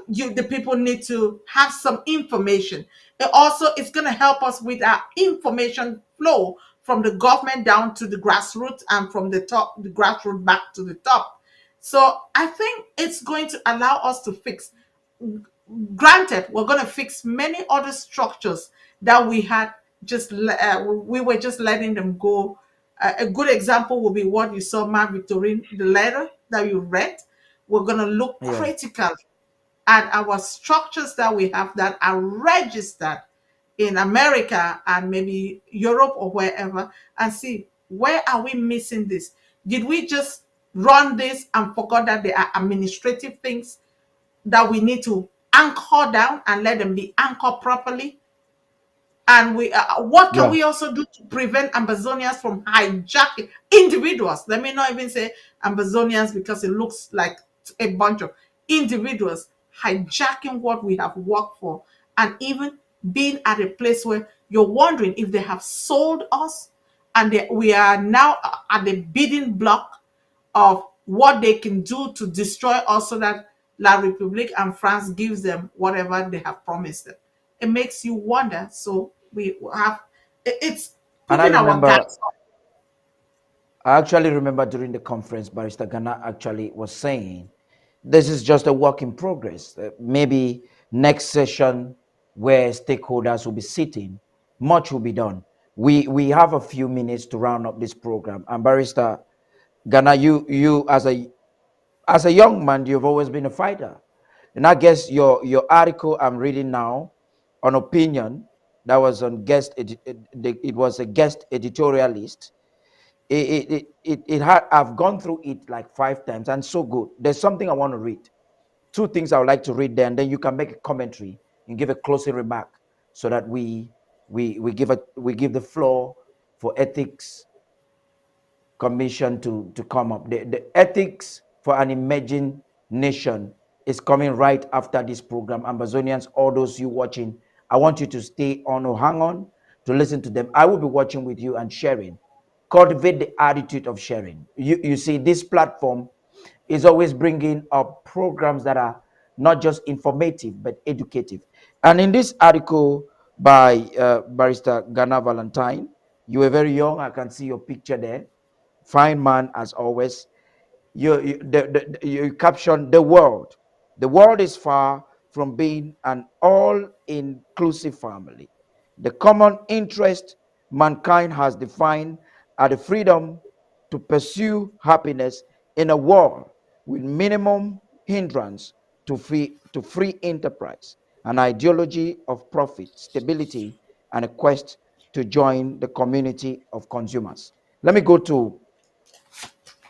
the people need to have some information. It also is going to help us with our information flow from the government down to the grassroots, and from the top, the grassroots back to the top. So I think it's going to allow us to fix. Granted, we're going to fix many other structures that we were just letting them go. A good example will be what you saw, Mark Victorine, the letter that you read. We're going to look critically at our structures that we have that are registered in America and maybe Europe or wherever, and see, where are we missing this? Did we just run this and forgot that there are administrative things that we need to anchor down and let them be anchored properly? And what can we also do to prevent Amazonians from hijacking individuals? Let me not even say Amazonians, because it looks like a bunch of individuals hijacking what we have worked for, and even being at a place where you're wondering if they have sold us, and we are now at the bidding block of what they can do to destroy us, so that La République and France gives them whatever they have promised them. It makes you wonder. So we have it's And I putting our remember, guards up. I actually remember during the conference, Barrister Gana actually was saying, this is just a work in progress. Maybe next session where stakeholders will be sitting, much will be done. We have a few minutes to round up this program. And Barrister Gana, you as a young man, you've always been a fighter. And I guess your article I'm reading now on opinion, that was on it was a guest editorialist. It had, I've gone through it like 5 times, and so good. There's something I want to read. Two things I would like to read there, and then you can make a commentary and give a closing remark, so that we give the floor for ethics commission to come up. The ethics for an emerging nation is coming right after this program. Amazonians, all those you watching, I want you to stay on or hang on to listen to them. I will be watching with you and sharing. Cultivate the attitude of sharing. You see, this platform is always bringing up programs that are not just informative but educative. And in this article by Barrister Gana Valentine, you were very young. I can see your picture there. Fine man as always. You caption the world. The world is far from being an all-inclusive family. The common interest mankind has defined are the freedom to pursue happiness in a world with minimum hindrance to free enterprise, an ideology of profit, stability, and a quest to join the community of consumers. Let me go to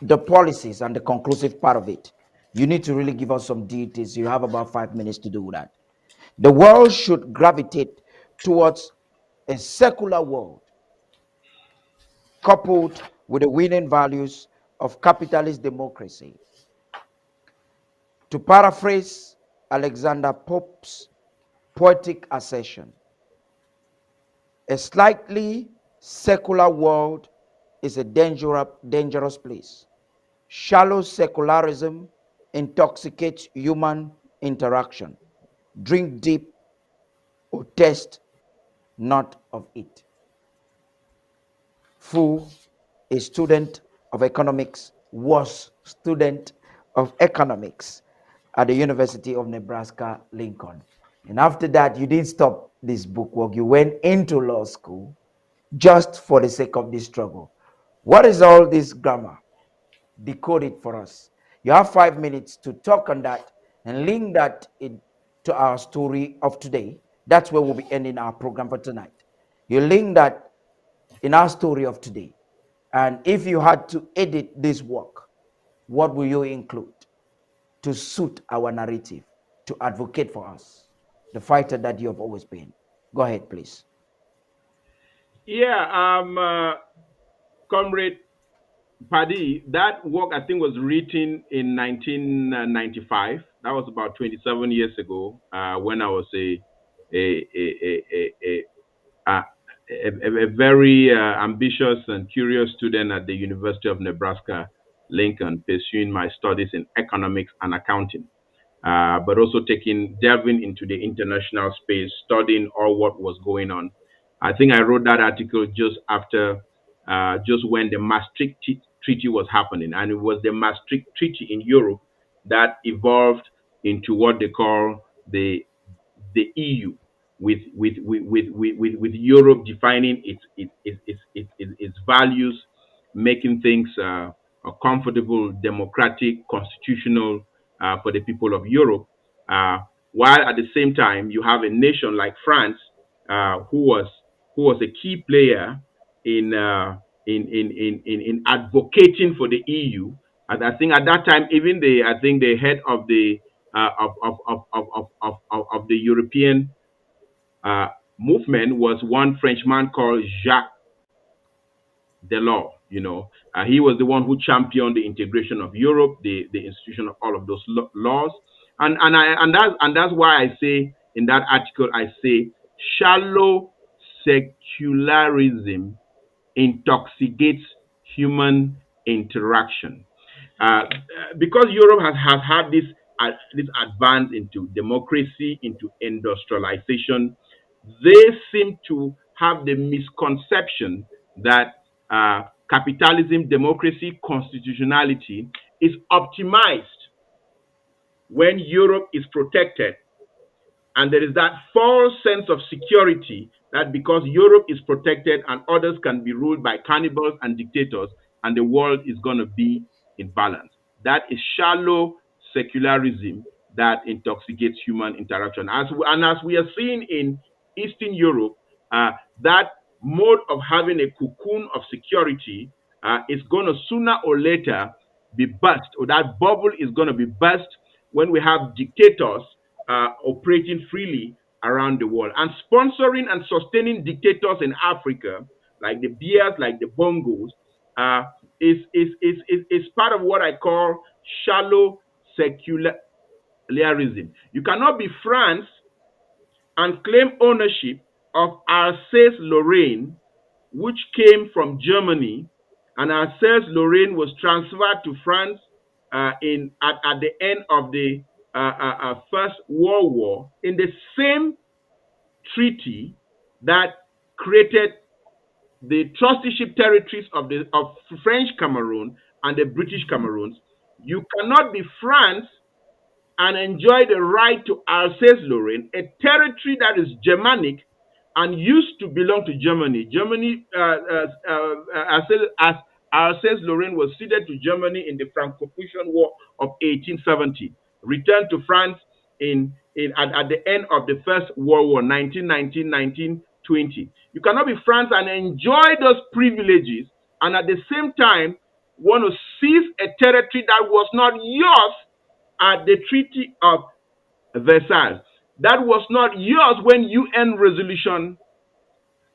the policies and the conclusive part of it. You need to really give us some details. You have about 5 minutes to do that. The world should gravitate towards a secular world coupled with the winning values of capitalist democracy. To paraphrase Alexander Pope's poetic assertion, a slightly secular world is a dangerous place. Shallow secularism intoxicates human interaction. Drink deep or taste not of it. Fu, a student of economics, was student of economics at the University of Nebraska, Lincoln. And after that, you didn't stop this book work. You went into law school just for the sake of this struggle. What is all this grammar? Decode it for us. You have 5 minutes to talk on that and link that to our story of today. That's where we'll be ending our program for tonight. You link that in our story of today. And if you had to edit this work, what will you include to suit our narrative, to advocate for us, the fighter that you have always been? Go ahead, please. Yeah, Comrade Paddy, that work I think was written in 1995. That was about 27 years ago when I was a, a, a, a, a, a very ambitious and curious student at the University of Nebraska, Lincoln, pursuing my studies in economics and accounting, but also delving into the international space, studying all what was going on. I think I wrote that article just when the Treaty was happening, and it was the Maastricht Treaty in Europe that evolved into what they call the EU, with Europe defining its values, making things comfortable, democratic, constitutional for the people of Europe. Uh, while at the same time you have a nation like France, who was a key player in advocating for the EU. And I think at that time, even the head of the of the European uh, movement was one Frenchman called Jacques Delors. He was the one who championed the integration of Europe, the institution of all of those laws, and that's why I say in that article I say shallow secularism intoxicates human interaction. Uh, because Europe has had this advance into democracy, into industrialization, they seem to have the misconception that capitalism, democracy, constitutionality is optimized when Europe is protected, and there is that false sense of security that because Europe is protected and others can be ruled by cannibals and dictators, and the world is going to be in balance. That is shallow secularism that intoxicates human interaction. As we are seeing in Eastern Europe, uh, that mode of having a cocoon of security is going to sooner or later be burst, or that bubble is going to be burst when we have dictators operating freely around the world and sponsoring and sustaining dictators in Africa, like the Bears, like the Bongos, is part of what I call shallow secularism. You cannot be France and claim ownership of Alsace-Lorraine, which came from Germany, and Alsace-Lorraine was transferred to France at the end of the First World War in the same treaty that created the trusteeship territories of French Cameroon and the British Cameroons, You cannot be France and enjoy the right to Alsace-Lorraine, a territory that is Germanic and used to belong to Germany. Germany, as Alsace-Lorraine was ceded to Germany in the Franco-Prussian War of 1870, returned to France at the end of the First World War, 1919-1920. You cannot be France and enjoy those privileges and at the same time want to seize a territory that was not yours at the Treaty of Versailles. That was not yours when UN Resolution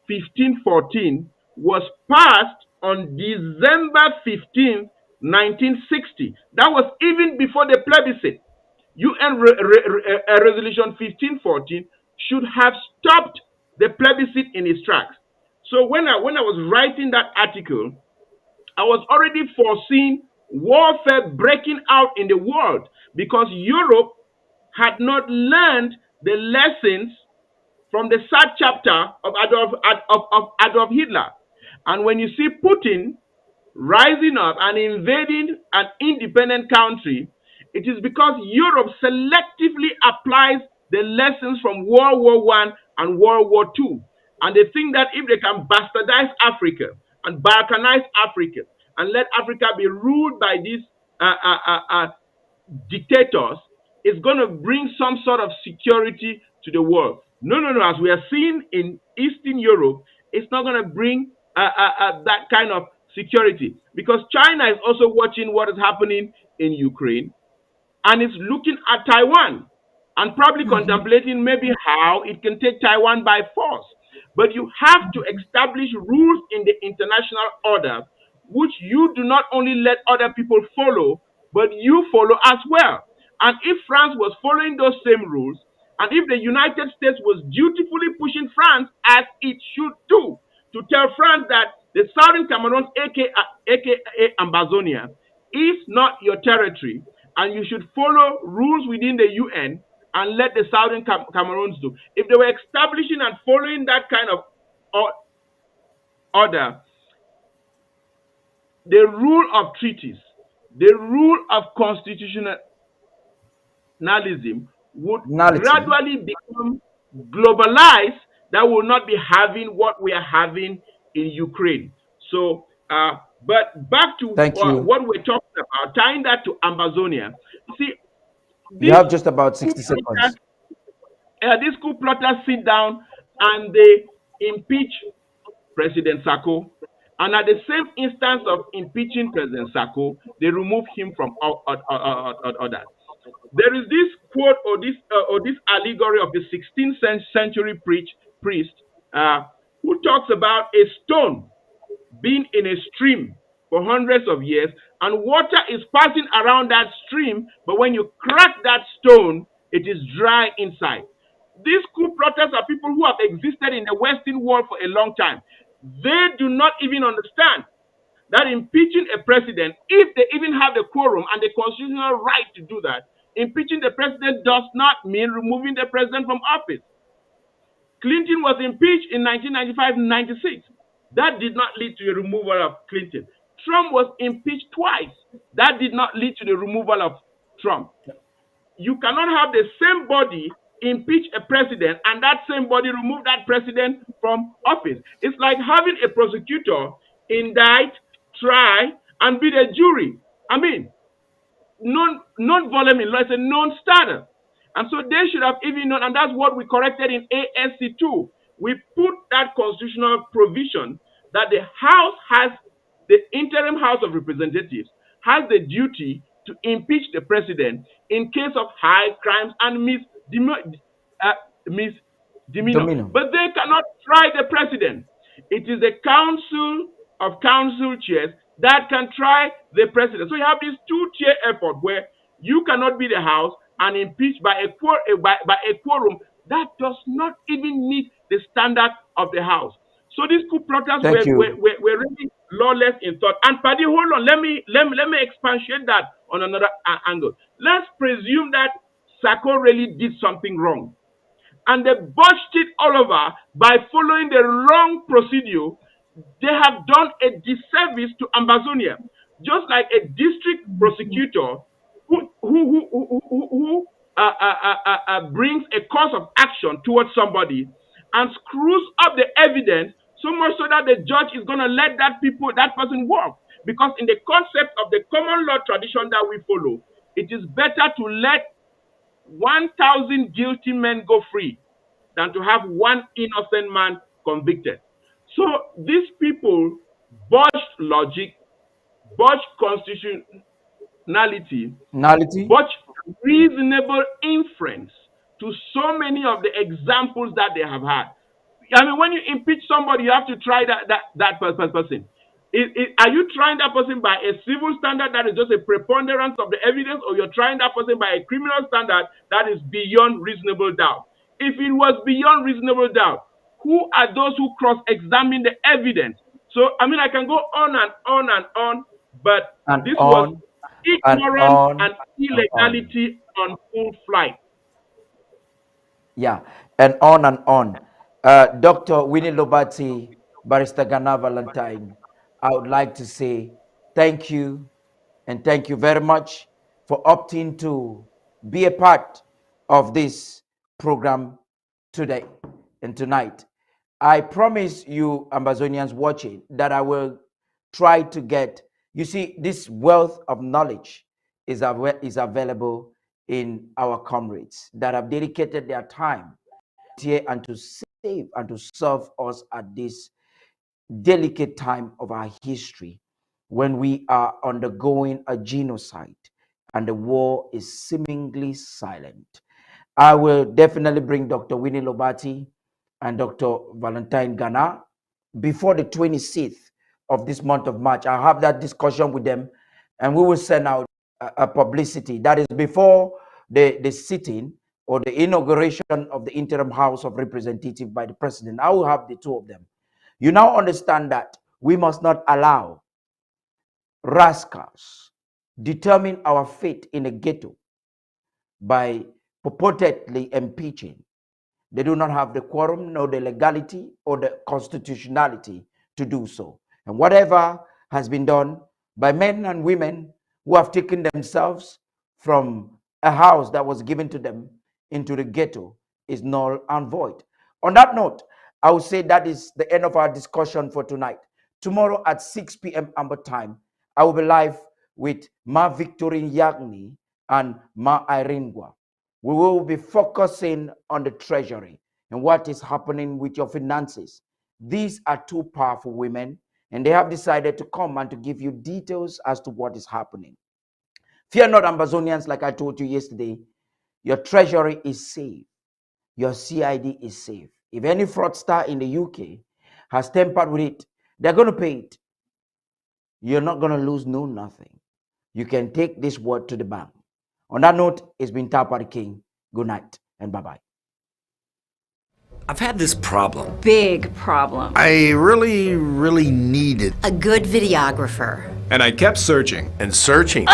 1514 was passed on December 15th, 1960. That was even before the plebiscite. UN Resolution 1514 should have stopped the plebiscite in its tracks. So when I was writing that article, I was already foreseeing warfare breaking out in the world because Europe had not learned the lessons from the sad chapter of Adolf Hitler. And when you see Putin rising up and invading an independent country, it is because Europe selectively applies the lessons from World War One and World War Two. And they think that if they can bastardize Africa and balkanize Africa and let Africa be ruled by these dictators, it's going to bring some sort of security to the world. No. As we are seeing in Eastern Europe, it's not going to bring that kind of security because China is also watching what is happening in Ukraine and is looking at Taiwan and probably contemplating maybe how it can take Taiwan by force. But you have to establish rules in the international order which you do not only let other people follow, but you follow as well. And if France was following those same rules, and if the United States was dutifully pushing France as it should do, to tell France that the Southern Cameroon, aka Ambazonia, is not your territory, and you should follow rules within the UN and let the Southern Cameroons do. If they were establishing and following that kind of order, the rule of treaties, the rule of constitutionalism would gradually become globalized, that will not be having what we are having in Ukraine. So, but back to what we're talking about, tying that to Amazonia. See, you have just about 60 seconds. These coup plotters sit down and they impeach President Sako. And at the same instance of impeaching President Sako, they remove him from order. There is this quote or this allegory of the 16th century priest who talks about a stone being in a stream for hundreds of years, and water is passing around that stream, but when you crack that stone, it is dry inside. These coup plotters are people who have existed in the Western world for a long time. They do not even understand that impeaching a president, if they even have the quorum and the constitutional right to do that, impeaching the president does not mean removing the president from office. Clinton was impeached in 1995-96. That did not lead to the removal of Clinton. Trump was impeached twice. That did not lead to the removal of Trump. You cannot have the same body impeach a president and that same body remove that president from office. It's like having a prosecutor indict, try, and be the jury. I mean, non-volume in law is a non-starter. And so they should have even known, and that's what we corrected in ASC 2. We put that constitutional provision that the House has, the interim House of Representatives has the duty to impeach the president in case of high crimes and misdemeanor. But they cannot try the president. It is the Council of Council Chairs that can try the president. So you have this two-tier effort where you cannot be the House and impeached by a quorum that does not even meet the standard of the House. So these coup plotters were really lawless in thought. And Paddy, hold on, let me expatiate that on another angle. Let's presume that Sako really did something wrong, and they botched it all over by following the wrong procedure. They have done a disservice to Ambazonia. just like a district prosecutor who brings a course of action towards somebody and screws up the evidence so much so that the judge is going to let that person walk. Because in the concept of the common law tradition that we follow, it is better to let 1,000 guilty men go free than to have one innocent man convicted. So these people botched logic, botched constitutionality, botched reasonable inference to so many of the examples that they have had. I mean, when you impeach somebody, you have to try that person. Are you trying that person by a civil standard that is just a preponderance of the evidence, or you're trying that person by a criminal standard that is beyond reasonable doubt? If it was beyond reasonable doubt, who are those who cross-examine the evidence? So, I mean, I can go on and on and on, but this was ignorance and illegality on full flight. Yeah, and on and on. Dr. Winnie Lobati, Barrister Gana Valentine, I would like to say thank you, and thank you very much for opting to be a part of this program today and tonight. I promise you, Amazonians watching, that I will try to get, you see, this wealth of knowledge is available in our comrades that have dedicated their time here and to save and to serve us at this delicate time of our history when we are undergoing a genocide and the war is seemingly silent. I will definitely bring Dr. Winnie Lobati and Dr. Valentine Gana before the 26th of this month of March. I'll have that discussion with them and we will send out a publicity that is before the sitting or the inauguration of the interim House of Representatives by the President. I will have the two of them. You now understand that we must not allow rascals determine our fate in a ghetto by purportedly impeaching. They do not have the quorum, nor the legality or the constitutionality to do so. And whatever has been done by men and women who have taken themselves from a house that was given to them into the ghetto is null and void. On that note, I would say that is the end of our discussion for tonight. Tomorrow at 6 p.m. Amber time, I will be live with Ma Victorine Yagni and Ma Iringwa. We will be focusing on the treasury and what is happening with your finances. These are two powerful women, and they have decided to come and to give you details as to what is happening. Fear not, Amazonians, like I told you yesterday, your treasury is safe. Your CID is safe. If any fraudster in the UK has tampered with it, they're going to pay it. You're not going to lose nothing. You can take this word to the bank. On that note, it's been Tarh Paddy King. Good night and bye-bye. I've had this problem. Big problem. I really needed A good videographer. And I kept searching. And searching.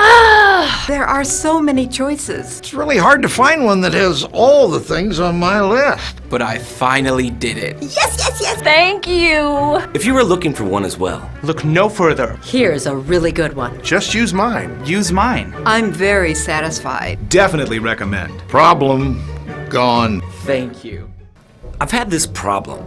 There are so many choices. It's really hard to find one that has all the things on my list. But I finally did it. Yes. Thank you. If you were looking for one as well, Look no further. Here's a really good one. Just use mine. Use mine. I'm very satisfied. Definitely recommend. Problem gone. thank you. I've had this problem.